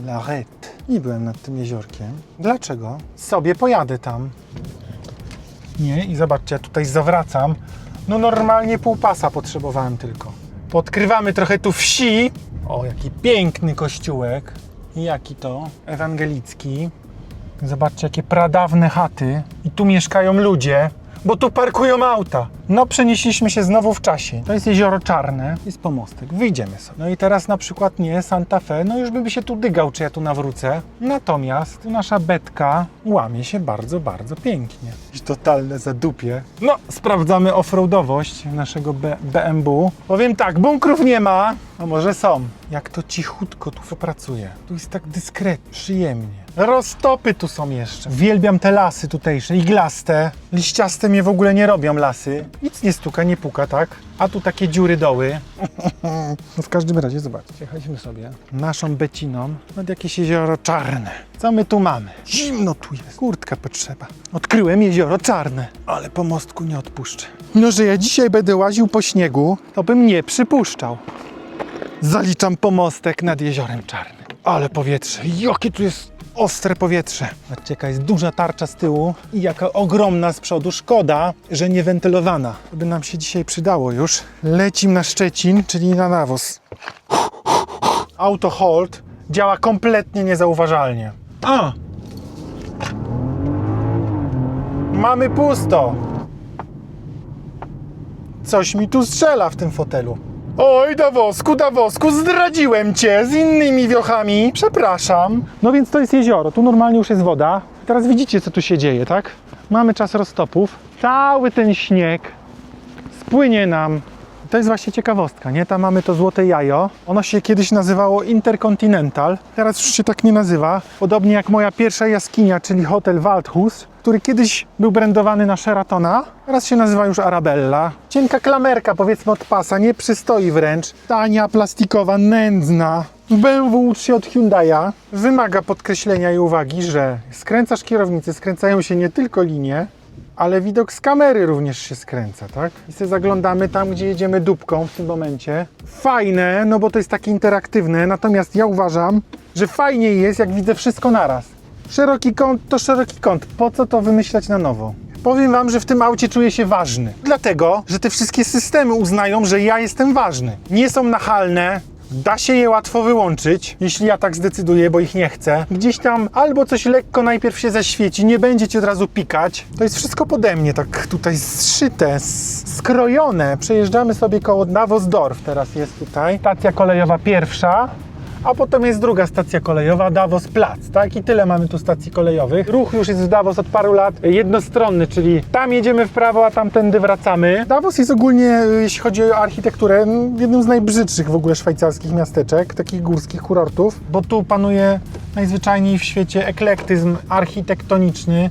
L'arrête. Nie byłem nad tym jeziorkiem. Dlaczego? Sobie pojadę tam. Nie, i zobaczcie, ja tutaj zawracam. No normalnie pół pasa potrzebowałem tylko. Podkrywamy trochę tu wsi. O, jaki piękny kościółek. I jaki to? Ewangelicki. Zobaczcie, jakie pradawne chaty. I tu mieszkają ludzie, bo tu parkują auta. No, przenieśliśmy się znowu w czasie. To jest Jezioro Czarne, jest pomostek. Wyjdziemy sobie. No i teraz na przykład nie, Santa Fe, no już by się tu dygał, czy ja tu nawrócę. Natomiast nasza betka łamie się bardzo, bardzo pięknie. I totalne zadupie. No, sprawdzamy offroadowość naszego BMW. Powiem tak, bunkrów nie ma, a może są. Jak to cichutko tu pracuje. Tu jest tak dyskretnie, przyjemnie. Roztopy tu są jeszcze. Uwielbiam te lasy tutejsze, iglaste. Liściaste mnie w ogóle nie robią lasy. Nic nie stuka, nie puka, tak? A tu takie dziury doły. No w każdym razie, zobaczcie, chodźmy sobie naszą beciną nad jakieś Jezioro Czarne. Co my tu mamy? Zimno tu jest. Kurtka potrzeba. Odkryłem Jezioro Czarne, ale po mostku nie odpuszczę. No, że ja dzisiaj będę łaził po śniegu, to bym nie przypuszczał. Zaliczam pomostek nad Jeziorem Czarnym. Ale powietrze, jakie tu jest ostre powietrze. Zobaczcie, jaka jest duża tarcza z tyłu i jaka ogromna z przodu. Szkoda, że nie wentylowana. To by nam się dzisiaj przydało już. Lecim na Szczecin, czyli na nawóz. Auto hold działa kompletnie niezauważalnie. A! Mamy pusto. Coś mi tu strzela w tym fotelu. Oj, Dawosku, zdradziłem cię z innymi wiochami. Przepraszam. No więc to jest jezioro, tu normalnie już jest woda. Teraz widzicie, co tu się dzieje, tak? Mamy czas roztopów. Cały ten śnieg spłynie nam. To jest właśnie ciekawostka, nie? Tam mamy to złote jajo. Ono się kiedyś nazywało Intercontinental. Teraz już się tak nie nazywa. Podobnie jak moja pierwsza jaskinia, czyli hotel Waldhus, który kiedyś był brandowany na Sheratona. Teraz się nazywa już Arabella. Cienka klamerka, powiedzmy, od pasa, nie przystoi wręcz. Tania, plastikowa, nędzna. BMW ucz się od Hyundai'a. Wymaga podkreślenia i uwagi, że skręcasz kierownicę, skręcają się nie tylko linie, ale widok z kamery również się skręca, tak? I sobie zaglądamy tam, gdzie jedziemy dupką w tym momencie. Fajne, no bo to jest takie interaktywne, natomiast ja uważam, że fajniej jest, jak widzę wszystko naraz. Szeroki kąt to szeroki kąt. Po co to wymyślać na nowo? Powiem wam, że w tym aucie czuję się ważny. Dlatego, że te wszystkie systemy uznają, że ja jestem ważny. Nie są nachalne. Da się je łatwo wyłączyć, jeśli ja tak zdecyduję, bo ich nie chcę. Gdzieś tam albo coś lekko najpierw się zaświeci, nie będzie ci od razu pikać. To jest wszystko pode mnie, tak tutaj zszyte, skrojone. Przejeżdżamy sobie koło Davos-Dorf, teraz jest tutaj. Stacja kolejowa pierwsza. A potem jest druga stacja kolejowa, Davos Plac, tak? I tyle mamy tu stacji kolejowych. Ruch już jest w Davos od paru lat jednostronny, czyli tam jedziemy w prawo, a tamtędy wracamy. Davos jest ogólnie, jeśli chodzi o architekturę, jednym z najbrzydszych w ogóle szwajcarskich miasteczek, takich górskich kurortów, bo tu panuje najzwyczajniej w świecie eklektyzm architektoniczny.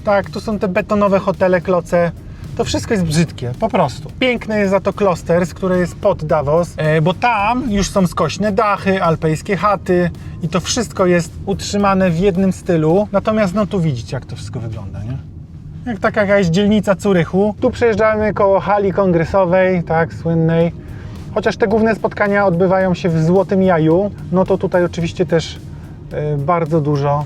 Tak, tu są te betonowe hotele, kloce, To wszystko jest brzydkie, po prostu. Piękny jest za to Klosters, który jest pod Davos, bo tam już są skośne dachy, alpejskie chaty i to wszystko jest utrzymane w jednym stylu. Natomiast no tu widzicie, jak to wszystko wygląda, nie? Jak taka jakaś dzielnica Curychu. Tu przejeżdżamy koło hali kongresowej, tak, słynnej. Chociaż te główne spotkania odbywają się w Złotym Jaju, no to tutaj oczywiście też bardzo dużo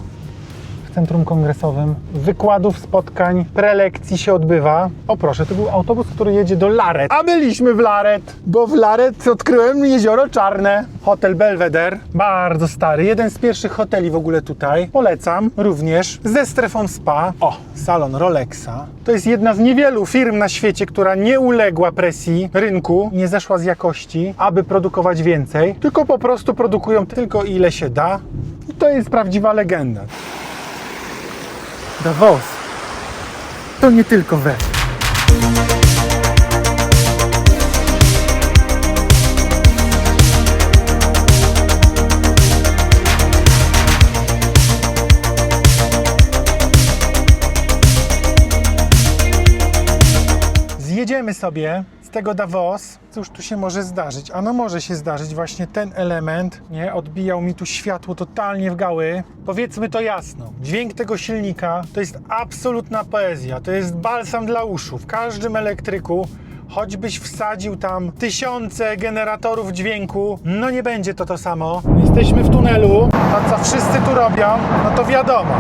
w centrum kongresowym wykładów, spotkań, prelekcji się odbywa. O proszę, to był autobus, który jedzie do Laret. A byliśmy w Laret, bo w Laret odkryłem Jezioro Czarne. Hotel Belvedere, bardzo stary, jeden z pierwszych hoteli w ogóle tutaj. Polecam również ze strefą spa. O, salon Rolexa. To jest jedna z niewielu firm na świecie, która nie uległa presji rynku, nie zeszła z jakości, aby produkować więcej, tylko po prostu produkują tylko ile się da. I to jest prawdziwa legenda. Davos to nie tylko wesel. Zjedziemy sobie z tego Davos. Cóż tu się może zdarzyć? Ano może się zdarzyć właśnie ten element, nie? Odbijał mi tu światło totalnie w gały. Powiedzmy to jasno, dźwięk tego silnika to jest absolutna poezja, to jest balsam dla uszu. W każdym elektryku, choćbyś wsadził tam tysiące generatorów dźwięku, no nie będzie to samo. Jesteśmy w tunelu, a co wszyscy tu robią, no to wiadomo.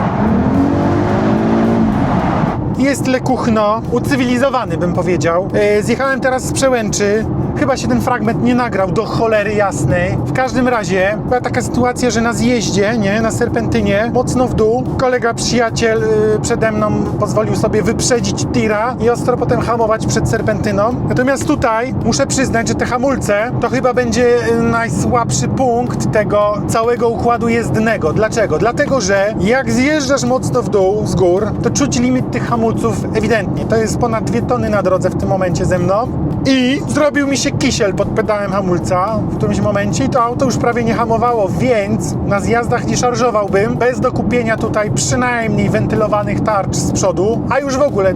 Jest lekuchno, ucywilizowany bym powiedział. Zjechałem teraz z Przełęczy. Chyba się ten fragment nie nagrał do cholery jasnej. W każdym razie była taka sytuacja, że na zjeździe, nie, na serpentynie, mocno w dół, kolega, przyjaciel przede mną pozwolił sobie wyprzedzić tira i ostro potem hamować przed serpentyną. Natomiast tutaj muszę przyznać, że te hamulce to chyba będzie najsłabszy punkt tego całego układu jezdnego. Dlaczego? Dlatego, że jak zjeżdżasz mocno w dół, z gór, to czuć limit tych hamulców ewidentnie. To jest ponad 2 tony na drodze w tym momencie ze mną i zrobił mi się kisiel pod pedałem hamulca w którymś momencie i to auto już prawie nie hamowało, więc na zjazdach nie szarżowałbym bez dokupienia tutaj przynajmniej wentylowanych tarcz z przodu, a już w ogóle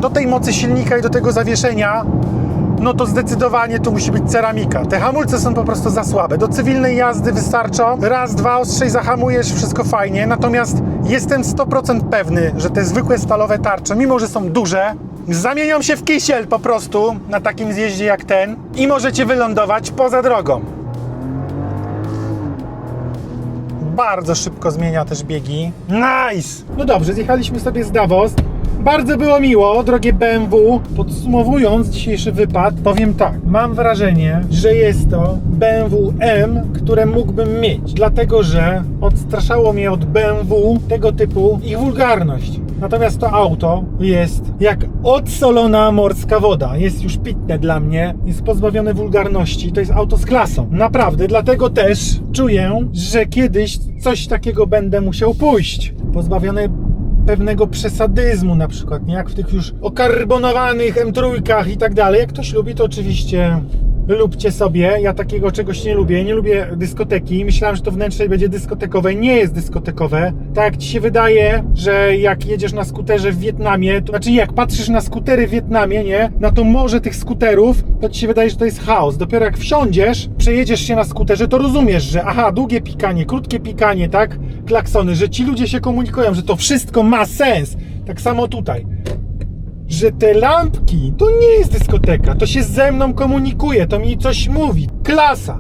do tej mocy silnika i do tego zawieszenia no to zdecydowanie tu musi być ceramika. Te hamulce są po prostu za słabe. Do cywilnej jazdy wystarczą. Raz, dwa, ostrzej zahamujesz, wszystko fajnie. Natomiast jestem 100% pewny, że te zwykłe stalowe tarcze, mimo że są duże, zamienią się w kisiel po prostu na takim zjeździe jak ten i możecie wylądować poza drogą. Bardzo szybko zmienia też biegi. Nice! No dobrze, zjechaliśmy sobie z Davos. Bardzo było miło, drogie BMW. Podsumowując dzisiejszy wypad, powiem tak. Mam wrażenie, że jest to BMW M, które mógłbym mieć. Dlatego, że odstraszało mnie od BMW tego typu ich wulgarność. Natomiast to auto jest jak odsolona morska woda. Jest już pitne dla mnie. Jest pozbawione wulgarności. To jest auto z klasą. Naprawdę, dlatego też czuję, że kiedyś coś takiego będę musiał pójść. Pozbawione pewnego przesadyzmu na przykład, nie? Jak w tych już okarbonowanych M3 i tak dalej. Jak ktoś lubi, to oczywiście lubcie sobie. Ja takiego czegoś nie lubię. Nie lubię dyskoteki. Myślałem, że to wnętrze będzie dyskotekowe. Nie jest dyskotekowe. Tak jak ci się wydaje, że jak jedziesz na skuterze w Wietnamie, to znaczy jak patrzysz na skutery w Wietnamie, nie? Na to morze tych skuterów, to ci się wydaje, że to jest chaos. Dopiero jak wsiądziesz, przejedziesz się na skuterze, to rozumiesz, że aha, długie pikanie, krótkie pikanie, tak? Klaksony, że ci ludzie się komunikują, że to wszystko ma sens. Tak samo tutaj. Że te lampki to nie jest dyskoteka, to się ze mną komunikuje, to mi coś mówi. Klasa!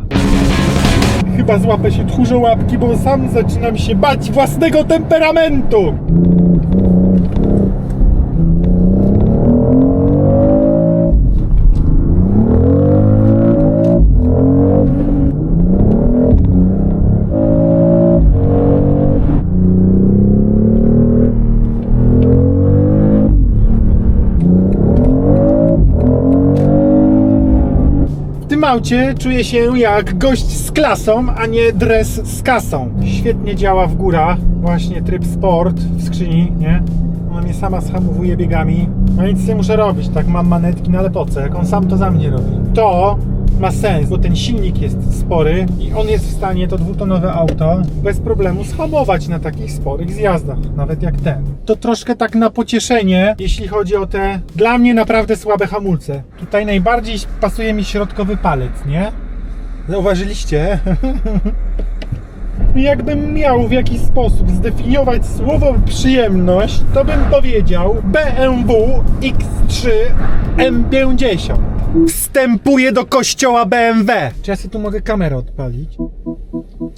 Chyba złapę się tchórzołapki, bo sam zaczynam się bać własnego temperamentu. W tym aucie czuję się jak gość z klasą, a nie dres z kasą. Świetnie działa w górach, właśnie tryb sport w skrzyni, nie? Ona mnie sama zhamowuje biegami. No nic nie muszę robić, tak mam manetki na lepotce, jak on sam to za mnie robi. To ma sens, bo ten silnik jest spory i on jest w stanie, to dwutonowe auto, bez problemu schamować na takich sporych zjazdach, nawet jak ten. To troszkę tak na pocieszenie, jeśli chodzi o te, dla mnie naprawdę słabe hamulce. Tutaj najbardziej pasuje mi środkowy palec, nie? Zauważyliście? Jakbym miał w jakiś sposób zdefiniować słowo przyjemność, to bym powiedział BMW X3 M50. Wstępuje do kościoła BMW. Czy ja sobie tu mogę kamerę odpalić?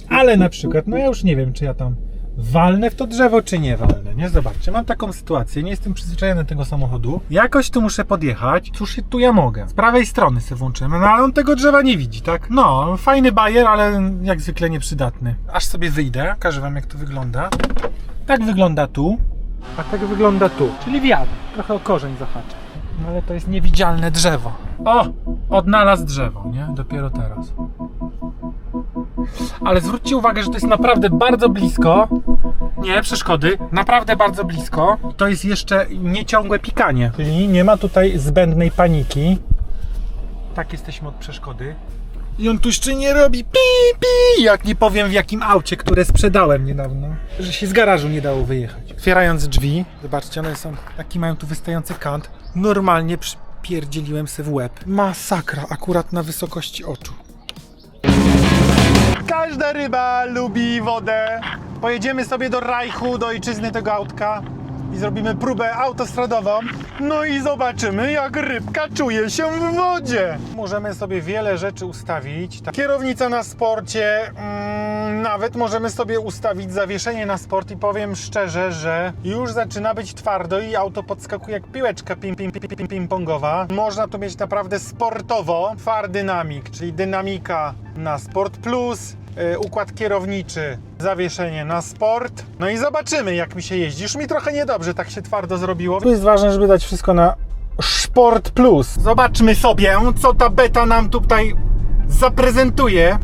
Ale na przykład, no ja już nie wiem, czy ja tam walnę w to drzewo, czy nie walnę, nie? Zobaczcie, mam taką sytuację, nie jestem przyzwyczajony do tego samochodu. Jakoś tu muszę podjechać. Cóż, tu ja mogę. Z prawej strony sobie włączymy, no ale on tego drzewa nie widzi, tak? No, fajny bajer, ale jak zwykle nieprzydatny. Aż sobie wyjdę, pokażę wam, jak to wygląda. Tak wygląda tu, a tak wygląda tu. Czyli wiatr, trochę o korzeń zahacza. No ale to jest niewidzialne drzewo. O! Odnalazł drzewo, nie? Dopiero teraz. Ale zwróćcie uwagę, że to jest naprawdę bardzo blisko. Nie, przeszkody. Naprawdę bardzo blisko. To jest jeszcze nieciągłe pikanie. Czyli nie ma tutaj zbędnej paniki. Tak, jesteśmy od przeszkody. I on tu jeszcze nie robi pi, pi, jak nie powiem w jakim aucie, które sprzedałem niedawno. Że się z garażu nie dało wyjechać. Otwierając drzwi, zobaczcie, one są, taki mają tu wystający kant. Normalnie przypierdzieliłem se w łeb. Masakra, akurat na wysokości oczu. Każda ryba lubi wodę. Pojedziemy sobie do Rajchu, do ojczyzny tego autka i zrobimy próbę autostradową. No i zobaczymy, jak rybka czuje się w wodzie. Możemy sobie wiele rzeczy ustawić. Kierownica na sporcie, nawet możemy sobie ustawić zawieszenie na sport i powiem szczerze, że już zaczyna być twardo i auto podskakuje jak piłeczka ping-pongowa. Można tu mieć naprawdę sportowo Far Dynamic, czyli dynamika na Sport Plus, układ kierowniczy, zawieszenie na sport. No i zobaczymy, jak mi się jeździ. Już mi trochę niedobrze tak się twardo zrobiło. Tu jest ważne, żeby dać wszystko na Sport Plus. Zobaczmy sobie, co ta beta nam tutaj zaprezentuje.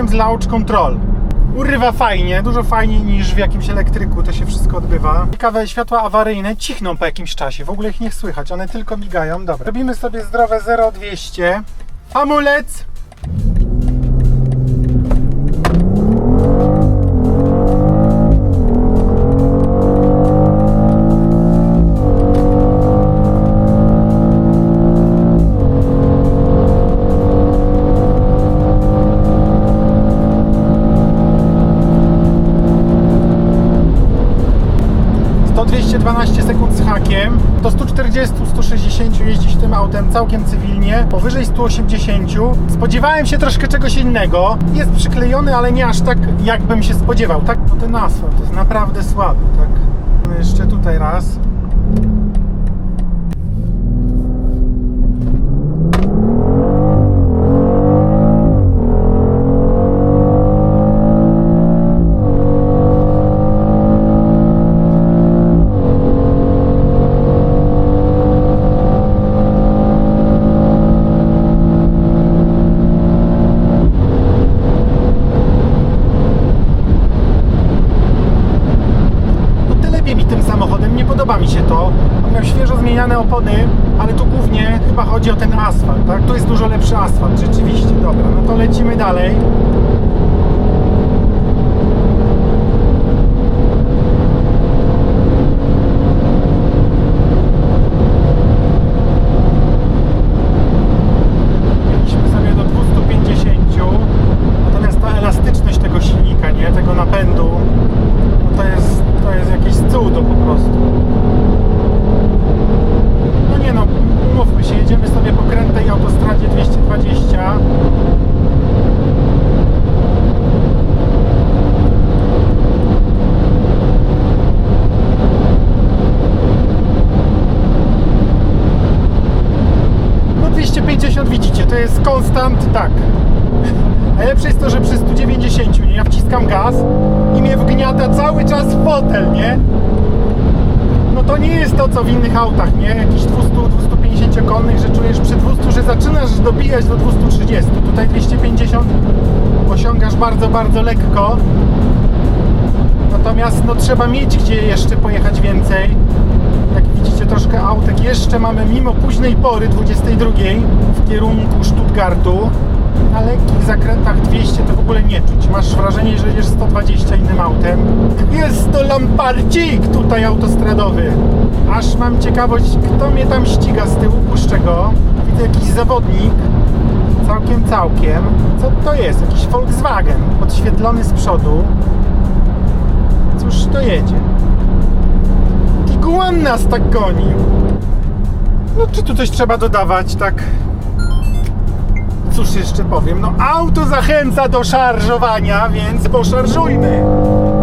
z launch control. Urywa fajnie, dużo fajniej niż w jakimś elektryku to się wszystko odbywa. Ciekawe, światła awaryjne cichną po jakimś czasie, w ogóle ich nie słychać, one tylko migają. Dobra, robimy sobie zdrowe 0-200. Hamulec! sekund z hakiem, do 140-160 jeździć tym autem całkiem cywilnie, powyżej 180. Spodziewałem się troszkę czegoś innego. Jest przyklejony, ale nie aż tak, jakbym się spodziewał. Tak, bo ten asfalt jest naprawdę słaby, tak. Jeszcze tutaj raz. Podoba mi się to. On miał świeżo zmieniane opony, ale tu głównie chyba chodzi o ten asfalt, tak? Tu jest dużo lepszy asfalt, rzeczywiście. Dobra, no to lecimy dalej. Mieliśmy sobie do 250, natomiast ta elastyczność tego silnika, nie? Tego napędu, no to jest jakieś cudo po prostu. No nie no, umówmy się, jedziemy sobie po krętej autostradzie 220. No 250 widzicie, to jest konstant, tak. Najlepsze jest to, że przy 190, nie? Ja wciskam gaz i mnie wgniata cały czas w fotel, nie? no to nie jest to co w innych autach, nie? Jakiś 200-250 konnych, że czujesz przy 200, że zaczynasz dobijać do 230. Tutaj 250 osiągasz bardzo, bardzo lekko. Natomiast no trzeba mieć gdzie jeszcze pojechać więcej. Jak widzicie, troszkę autek jeszcze mamy mimo późnej pory 22 w kierunku Stuttgartu. Na lekkich zakrętach 200 to w ogóle nie czuć. Masz wrażenie, że jedziesz 120 innym autem. Jest to lamparcik tutaj autostradowy. Aż mam ciekawość, kto mnie tam ściga z tyłu. Puszczę go. Widzę jakiś zawodnik. Całkiem. Co to jest? Jakiś Volkswagen. Podświetlony z przodu. Cóż to jedzie? Tiguan nas tak goni. No czy tu coś trzeba dodawać, tak? Cóż jeszcze powiem, no auto zachęca do szarżowania, więc poszarżujmy.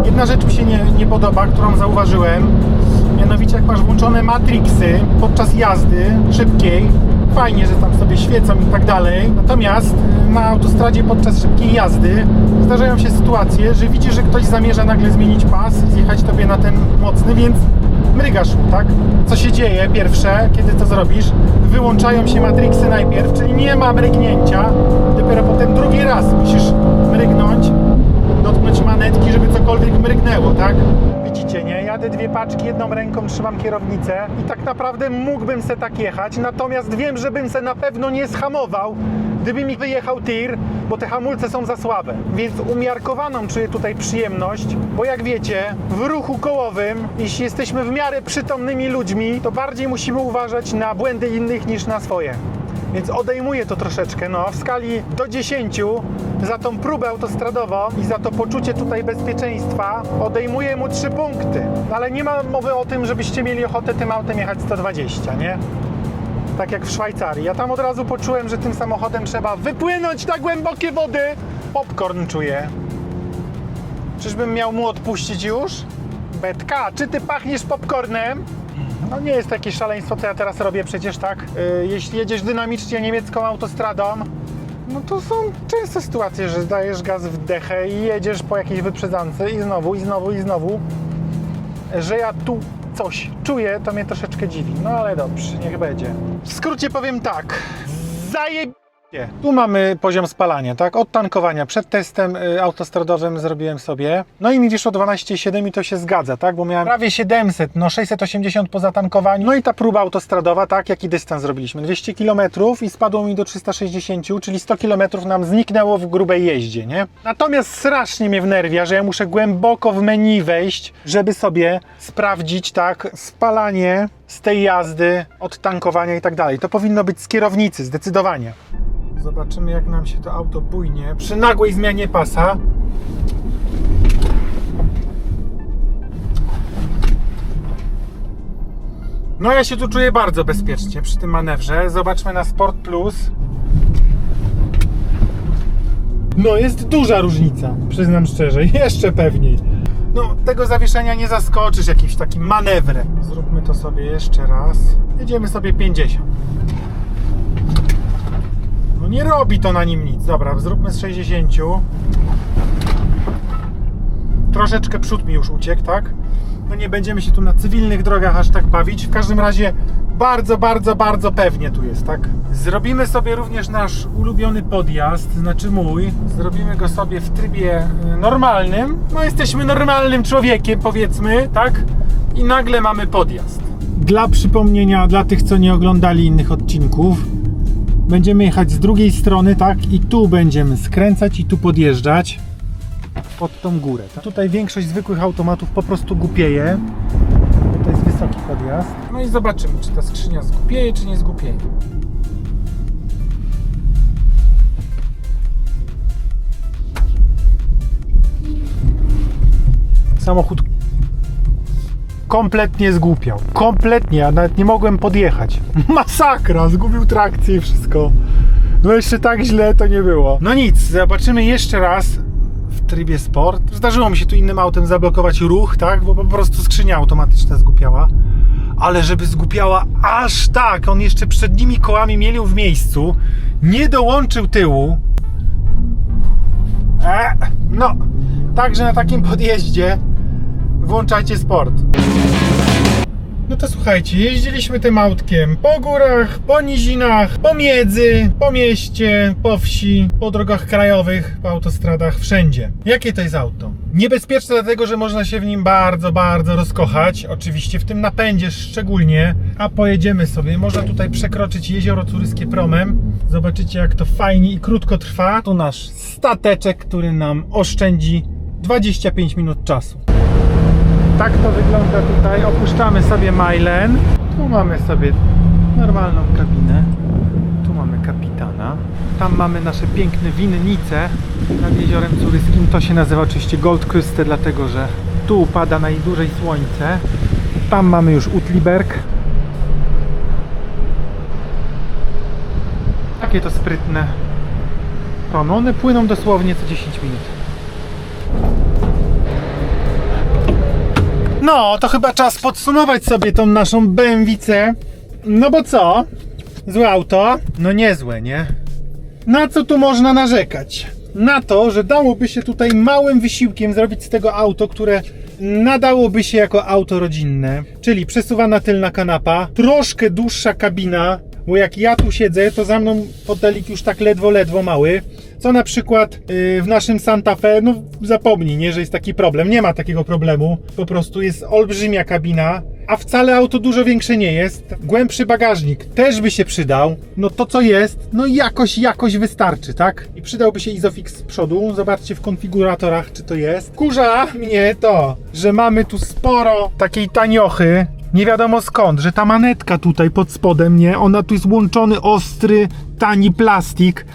Jedna rzecz mi się nie podoba, którą zauważyłem. Mianowicie jak masz włączone matrixy podczas jazdy szybkiej, fajnie, że tam sobie świecą i tak dalej. Natomiast na autostradzie podczas szybkiej jazdy zdarzają się sytuacje, że widzisz, że ktoś zamierza nagle zmienić pas i zjechać tobie na ten mocny, więc mrygasz mu, tak? Co się dzieje pierwsze, kiedy to zrobisz? Wyłączają się matrixy najpierw, czyli nie ma mrygnięcia. Dopiero potem drugi raz musisz mrygnąć, dotknąć manetki, żeby cokolwiek mrygnęło, tak? Widzicie, nie? Jadę dwie paczki, jedną ręką trzymam kierownicę i tak naprawdę mógłbym se tak jechać, natomiast wiem, że bym se na pewno nie schamował, gdyby mi wyjechał tir, bo te hamulce są za słabe. Więc umiarkowaną czuję tutaj przyjemność, bo jak wiecie, w ruchu kołowym, jeśli jesteśmy w miarę przytomnymi ludźmi, to bardziej musimy uważać na błędy innych niż na swoje. Więc odejmuję to troszeczkę, no w skali do 10 za tą próbę autostradową i za to poczucie tutaj bezpieczeństwa odejmuję mu 3 punkty. Ale nie ma mowy o tym, żebyście mieli ochotę tym autem jechać 120, nie? Tak jak w Szwajcarii. Ja tam od razu poczułem, że tym samochodem trzeba wypłynąć na głębokie wody. Popcorn czuję. Czyżbym miał mu odpuścić już? Betka, czy ty pachniesz popcornem? No nie jest takie szaleństwo, co ja teraz robię przecież, tak? Jeśli jedziesz dynamicznie niemiecką autostradą, no to są częste sytuacje, że dajesz gaz w dechę i jedziesz po jakiejś wyprzedzance i znowu. Że ja tu coś czuję, to mnie troszeczkę dziwi. No ale dobrze, niech będzie. W skrócie powiem tak. Tu mamy poziom spalania, tak? Od tankowania. Przed testem autostradowym zrobiłem sobie. No i mi wyszło 12,7 i to się zgadza, tak? Bo miałem prawie 700, no 680 po zatankowaniu. No i ta próba autostradowa, tak? Jaki dystans zrobiliśmy? 200 km i spadło mi do 360, czyli 100 km nam zniknęło w grubej jeździe, nie? Natomiast strasznie mnie wnerwia, że ja muszę głęboko w menu wejść, żeby sobie sprawdzić, tak? Spalanie z tej jazdy, od tankowania i tak dalej. To powinno być z kierownicy, zdecydowanie. Zobaczymy, jak nam się to auto bujnie przy nagłej zmianie pasa. No ja się tu czuję bardzo bezpiecznie przy tym manewrze. Zobaczmy na Sport Plus. No jest duża różnica, przyznam szczerze, jeszcze pewniej. No tego zawieszenia nie zaskoczysz jakimś takim manewrem. Zróbmy to sobie jeszcze raz. Jedziemy sobie 50. No nie robi to na nim nic. Dobra, zróbmy z 60. Troszeczkę przód mi już uciekł, tak? No nie będziemy się tu na cywilnych drogach aż tak bawić. W każdym razie bardzo pewnie tu jest, tak? Zrobimy sobie również nasz ulubiony podjazd, znaczy mój. Zrobimy go sobie w trybie normalnym. No jesteśmy normalnym człowiekiem, powiedzmy, tak? I nagle mamy podjazd. Dla przypomnienia, dla tych, co nie oglądali innych odcinków, będziemy jechać z drugiej strony, tak? I tu będziemy skręcać i tu podjeżdżać pod tą górę. Tak? Tutaj większość zwykłych automatów po prostu głupieje. To jest wysoki podjazd. No i zobaczymy, czy ta skrzynia zgłupieje, czy nie zgłupieje. Samochód kompletnie zgłupiał. Kompletnie, ja nawet nie mogłem podjechać. Masakra, zgubił trakcję i wszystko. No jeszcze tak źle to nie było. No nic, zobaczymy jeszcze raz w trybie sport. Zdarzyło mi się tu innym autem zablokować ruch, tak? Bo po prostu skrzynia automatyczna zgłupiała. Ale żeby zgłupiała aż tak, on jeszcze przednimi kołami mielił w miejscu, nie dołączył tyłu. No, także na takim podjeździe włączajcie sport. No to słuchajcie, jeździliśmy tym autkiem po górach, po nizinach, po miedzy, po mieście, po wsi, po drogach krajowych, po autostradach, wszędzie. Jakie to jest auto? Niebezpieczne dlatego, że można się w nim bardzo, bardzo rozkochać. Oczywiście w tym napędzie szczególnie. A pojedziemy sobie. Można tutaj przekroczyć jezioro Turyskie promem. Zobaczycie, jak to fajnie i krótko trwa. To nasz stateczek, który nam oszczędzi 25 minut czasu. Tak to wygląda tutaj. Opuszczamy sobie Mailen. Tu mamy sobie normalną kabinę. Tu mamy kapitana. Tam mamy nasze piękne winnice nad jeziorem Turyskim. To się nazywa oczywiście Goldküste, dlatego że tu upada najdłużej słońce. Tam mamy już Uetliberg. Takie to sprytne promy. One płyną dosłownie co 10 minut. No, to chyba czas podsumować sobie tą naszą BMW-cę. No bo co? Złe auto? No niezłe, nie? Na co tu można narzekać? Na to, że dałoby się tutaj małym wysiłkiem zrobić z tego auto, które nadałoby się jako auto rodzinne. Czyli przesuwana tylna kanapa, troszkę dłuższa kabina, bo jak ja tu siedzę, to za mną fotelik już tak ledwo mały. Co na przykład w naszym Santa Fe, no zapomnij, nie, że jest taki problem. Nie ma takiego problemu. Po prostu jest olbrzymia kabina, a wcale auto dużo większe nie jest. Głębszy bagażnik też by się przydał. No to co jest, no jakoś wystarczy, tak? I przydałby się Isofix z przodu. Zobaczcie w konfiguratorach, czy to jest. Wkurza mnie to, że mamy tu sporo takiej taniochy. Nie wiadomo skąd, że ta manetka tutaj pod spodem, nie? Ona tu jest łączony ostry, tani plastik.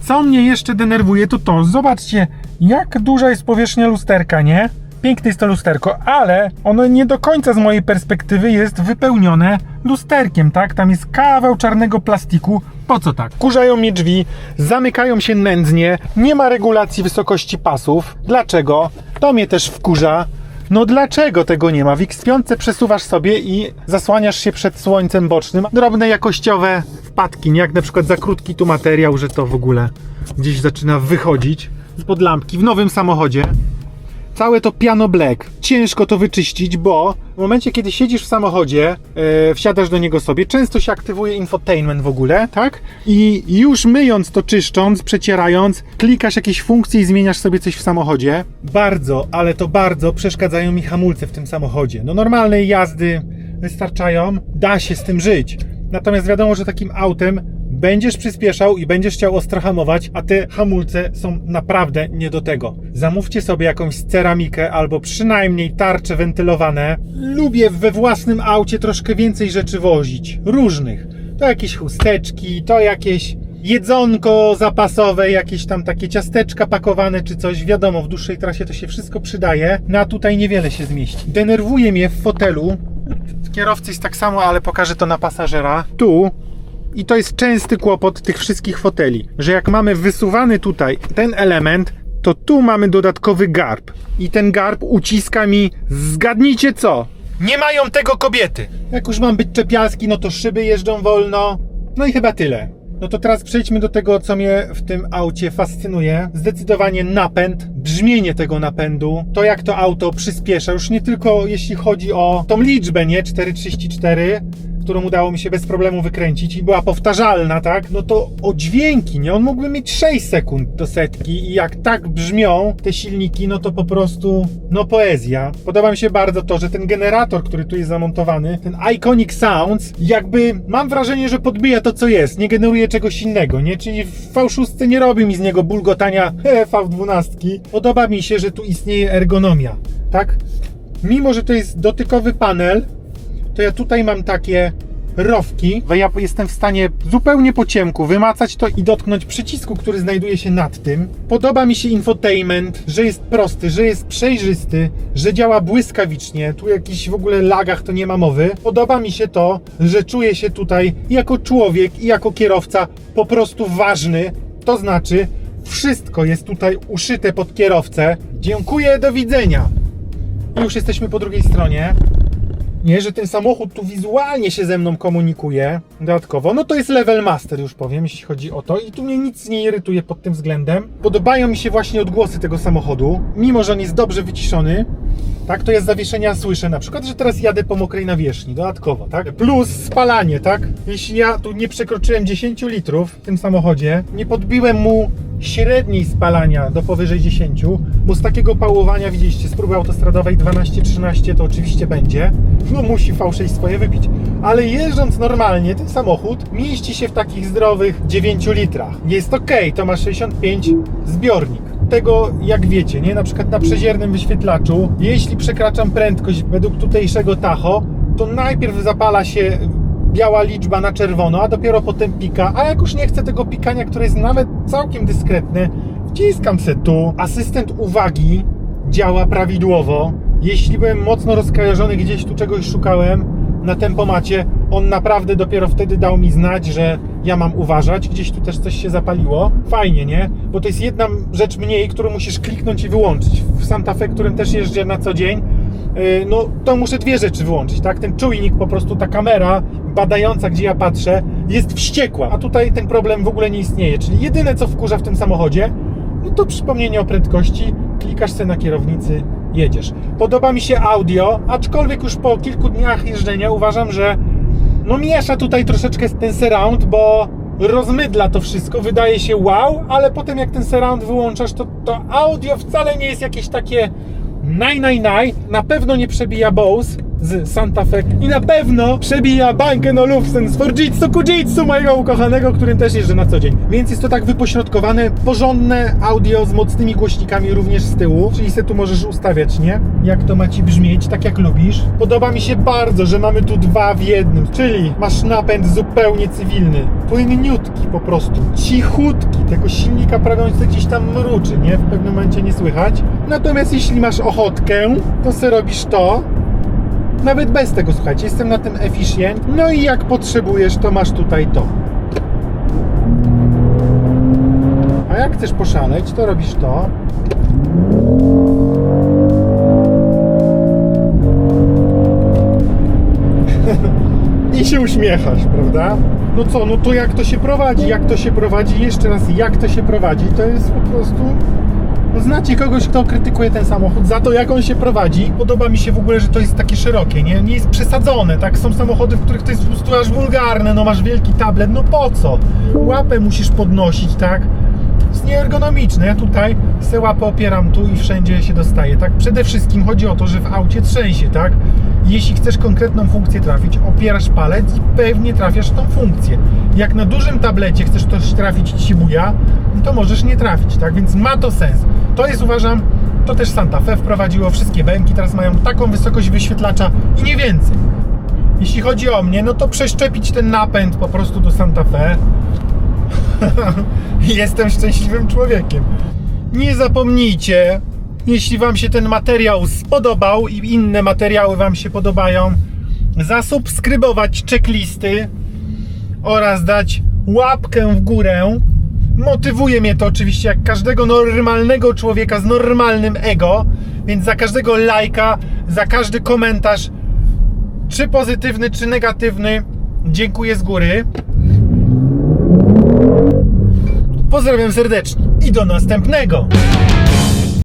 Co mnie jeszcze denerwuje, to to. Zobaczcie, jak duża jest powierzchnia lusterka, nie? Piękne jest to lusterko, ale ono nie do końca z mojej perspektywy jest wypełnione lusterkiem, tak? Tam jest kawał czarnego plastiku. Po co tak? Kurzają mnie drzwi, zamykają się nędznie, nie ma regulacji wysokości pasów. Dlaczego? To mnie też wkurza. No dlaczego tego nie ma? W X5 przesuwasz sobie i zasłaniasz się przed słońcem bocznym. Drobne jakościowe wpadki, nie? Jak na przykład za krótki tu materiał, że to w ogóle gdzieś zaczyna wychodzić spod lampki w nowym samochodzie. Całe to piano black. Ciężko to wyczyścić, bo w momencie, kiedy siedzisz w samochodzie, wsiadasz do niego sobie, często się aktywuje infotainment w ogóle, tak? I już myjąc to, czyszcząc, przecierając, klikasz jakieś funkcje i zmieniasz sobie coś w samochodzie. Bardzo, ale to bardzo przeszkadzają mi hamulce w tym samochodzie. No normalnej jazdy wystarczają, da się z tym żyć. Natomiast wiadomo, że takim autem będziesz przyspieszał i będziesz chciał ostro hamować, a te hamulce są naprawdę nie do tego. Zamówcie sobie jakąś ceramikę albo przynajmniej tarcze wentylowane. Lubię we własnym aucie troszkę więcej rzeczy wozić. Różnych. To jakieś chusteczki, to jakieś jedzonko zapasowe, jakieś tam takie ciasteczka pakowane czy coś. Wiadomo, w dłuższej trasie to się wszystko przydaje, no a tutaj niewiele się zmieści. Denerwuje mnie w fotelu. W kierowcy jest tak samo, ale pokażę to na pasażera. Tu. I to jest częsty kłopot tych wszystkich foteli, że jak mamy wysuwany tutaj ten element, to tu mamy dodatkowy garb. I ten garb uciska mi, zgadnijcie co? Nie mają tego kobiety! Jak już mam być czepialski, no to szyby jeżdżą wolno. No i chyba tyle. No to teraz przejdźmy do tego, co mnie w tym aucie fascynuje. Zdecydowanie napęd, brzmienie tego napędu, to jak to auto przyspiesza, już nie tylko jeśli chodzi o tą liczbę, nie? 4,34, którą udało mi się bez problemu wykręcić i była powtarzalna, tak? No to o dźwięki, nie? On mógłby mieć 6 sekund do setki i jak tak brzmią te silniki, no to po prostu, no poezja. Podoba mi się bardzo to, że ten generator, który tu jest zamontowany, ten Iconic Sounds, jakby mam wrażenie, że podbija to, co jest, nie generuje czegoś innego, nie? Czyli w V6 nie robi mi z niego bulgotania V12. Podoba mi się, że tu istnieje ergonomia, tak? Mimo że to jest dotykowy panel, to ja tutaj mam takie rowki. Ja jestem w stanie zupełnie po ciemku wymacać to i dotknąć przycisku, który znajduje się nad tym. Podoba mi się infotainment, że jest prosty, że jest przejrzysty, że działa błyskawicznie. Tu jakichś w ogóle lagach to nie ma mowy. Podoba mi się to, że czuję się tutaj jako człowiek i jako kierowca po prostu ważny. To znaczy, wszystko jest tutaj uszyte pod kierowcę. Dziękuję, do widzenia. I już jesteśmy po drugiej stronie. Nie, że ten samochód tu wizualnie się ze mną komunikuje dodatkowo, no to jest level master, już powiem, jeśli chodzi o to, i tu mnie nic nie irytuje pod tym względem. Podobają mi się właśnie odgłosy tego samochodu, mimo że on jest dobrze wyciszony. tak, to ja z zawieszenia słyszę na przykład, że teraz jadę po mokrej nawierzchni, dodatkowo, tak, plus spalanie, tak, jeśli ja tu nie przekroczyłem 10 litrów w tym samochodzie, nie podbiłem mu średniej spalania do powyżej 10, bo z takiego pałowania, widzieliście, z próby autostradowej 12-13 to oczywiście będzie, no musi V6 swoje wypić, ale jeżdżąc normalnie, ten samochód mieści się w takich zdrowych 9 litrach, jest ok, to ma 65 zbiornik. Tego, jak wiecie, nie? Na przykład na przeziernym wyświetlaczu, jeśli przekraczam prędkość według tutejszego tacho, to najpierw zapala się biała liczba na czerwono, a dopiero potem pika, a jak już nie chcę tego pikania, które jest nawet całkiem dyskretne, wciskam se tu. Asystent uwagi działa prawidłowo. Jeśli byłem mocno rozkojarzony, gdzieś tu czegoś szukałem na tempomacie, on naprawdę dopiero wtedy dał mi znać, że ja mam uważać. Gdzieś tu też coś się zapaliło. Fajnie, nie? Bo to jest jedna rzecz mniej, którą musisz kliknąć i wyłączyć. W Santa Fe, którym też jeżdżę na co dzień, no to muszę dwie rzeczy wyłączyć, tak? Ten czujnik, po prostu ta kamera badająca, gdzie ja patrzę, jest wściekła, a tutaj ten problem w ogóle nie istnieje, czyli jedyne, co wkurza w tym samochodzie, no to przypomnienie o prędkości, klikasz sobie na kierownicy, jedziesz. Podoba mi się audio, aczkolwiek już po kilku dniach jeżdżenia uważam, że no miesza tutaj troszeczkę ten surround, bo rozmydla to wszystko, wydaje się wow, ale potem jak ten surround wyłączasz, to audio wcale nie jest jakieś takie na pewno nie przebija Bose z Santa Fe i na pewno przebija Bang & Olufsen z Fujitsu mojego ukochanego, którym też jeżdżę na co dzień. Więc jest to tak wypośrodkowane, porządne audio z mocnymi głośnikami również z tyłu, czyli se tu możesz ustawiać, nie? Jak to ma ci brzmieć, tak jak lubisz. Podoba mi się bardzo, że mamy tu dwa w jednym, czyli masz napęd zupełnie cywilny, płynniutki po prostu, cichutki, tego silnika prawie gdzieś tam mruczy, nie? W pewnym momencie nie słychać. Natomiast jeśli masz ochotkę, to se robisz to. Nawet bez tego, słuchajcie, jestem na tym efficient. No i jak potrzebujesz, to masz tutaj to. A jak chcesz poszaleć, to robisz to. I się uśmiechasz, prawda? No co, no to jak to się prowadzi? Jak to się prowadzi? Jeszcze raz, jak to się prowadzi? To jest po prostu... No znacie kogoś, kto krytykuje ten samochód za to, jak on się prowadzi. Podoba mi się w ogóle, że to jest takie szerokie, nie jest przesadzone, tak? Są samochody, w których to jest po prostu aż wulgarne, no masz wielki tablet, no po co? Łapę musisz podnosić, tak? Jest nieergonomiczne. Ja tutaj se łapę opieram tu i wszędzie się dostaje, tak? Przede wszystkim chodzi o to, że w aucie trzęsie, tak? Jeśli chcesz konkretną funkcję trafić, opierasz palec i pewnie trafiasz w tą funkcję. Jak na dużym tablecie chcesz coś trafić i ci buja, to możesz nie trafić, tak? Więc ma to sens. To jest, uważam, to też Santa Fe wprowadziło, wszystkie BMW teraz mają taką wysokość wyświetlacza i nie więcej. Jeśli chodzi o mnie, no to przeszczepić ten napęd po prostu do Santa Fe. Jestem szczęśliwym człowiekiem. Nie zapomnijcie, jeśli wam się ten materiał spodobał i inne materiały wam się podobają, zasubskrybować checklisty oraz dać łapkę w górę. Motywuje mnie to oczywiście jak każdego normalnego człowieka z normalnym ego, więc za każdego lajka, za każdy komentarz, czy pozytywny, czy negatywny, dziękuję z góry. Pozdrawiam serdecznie i do następnego!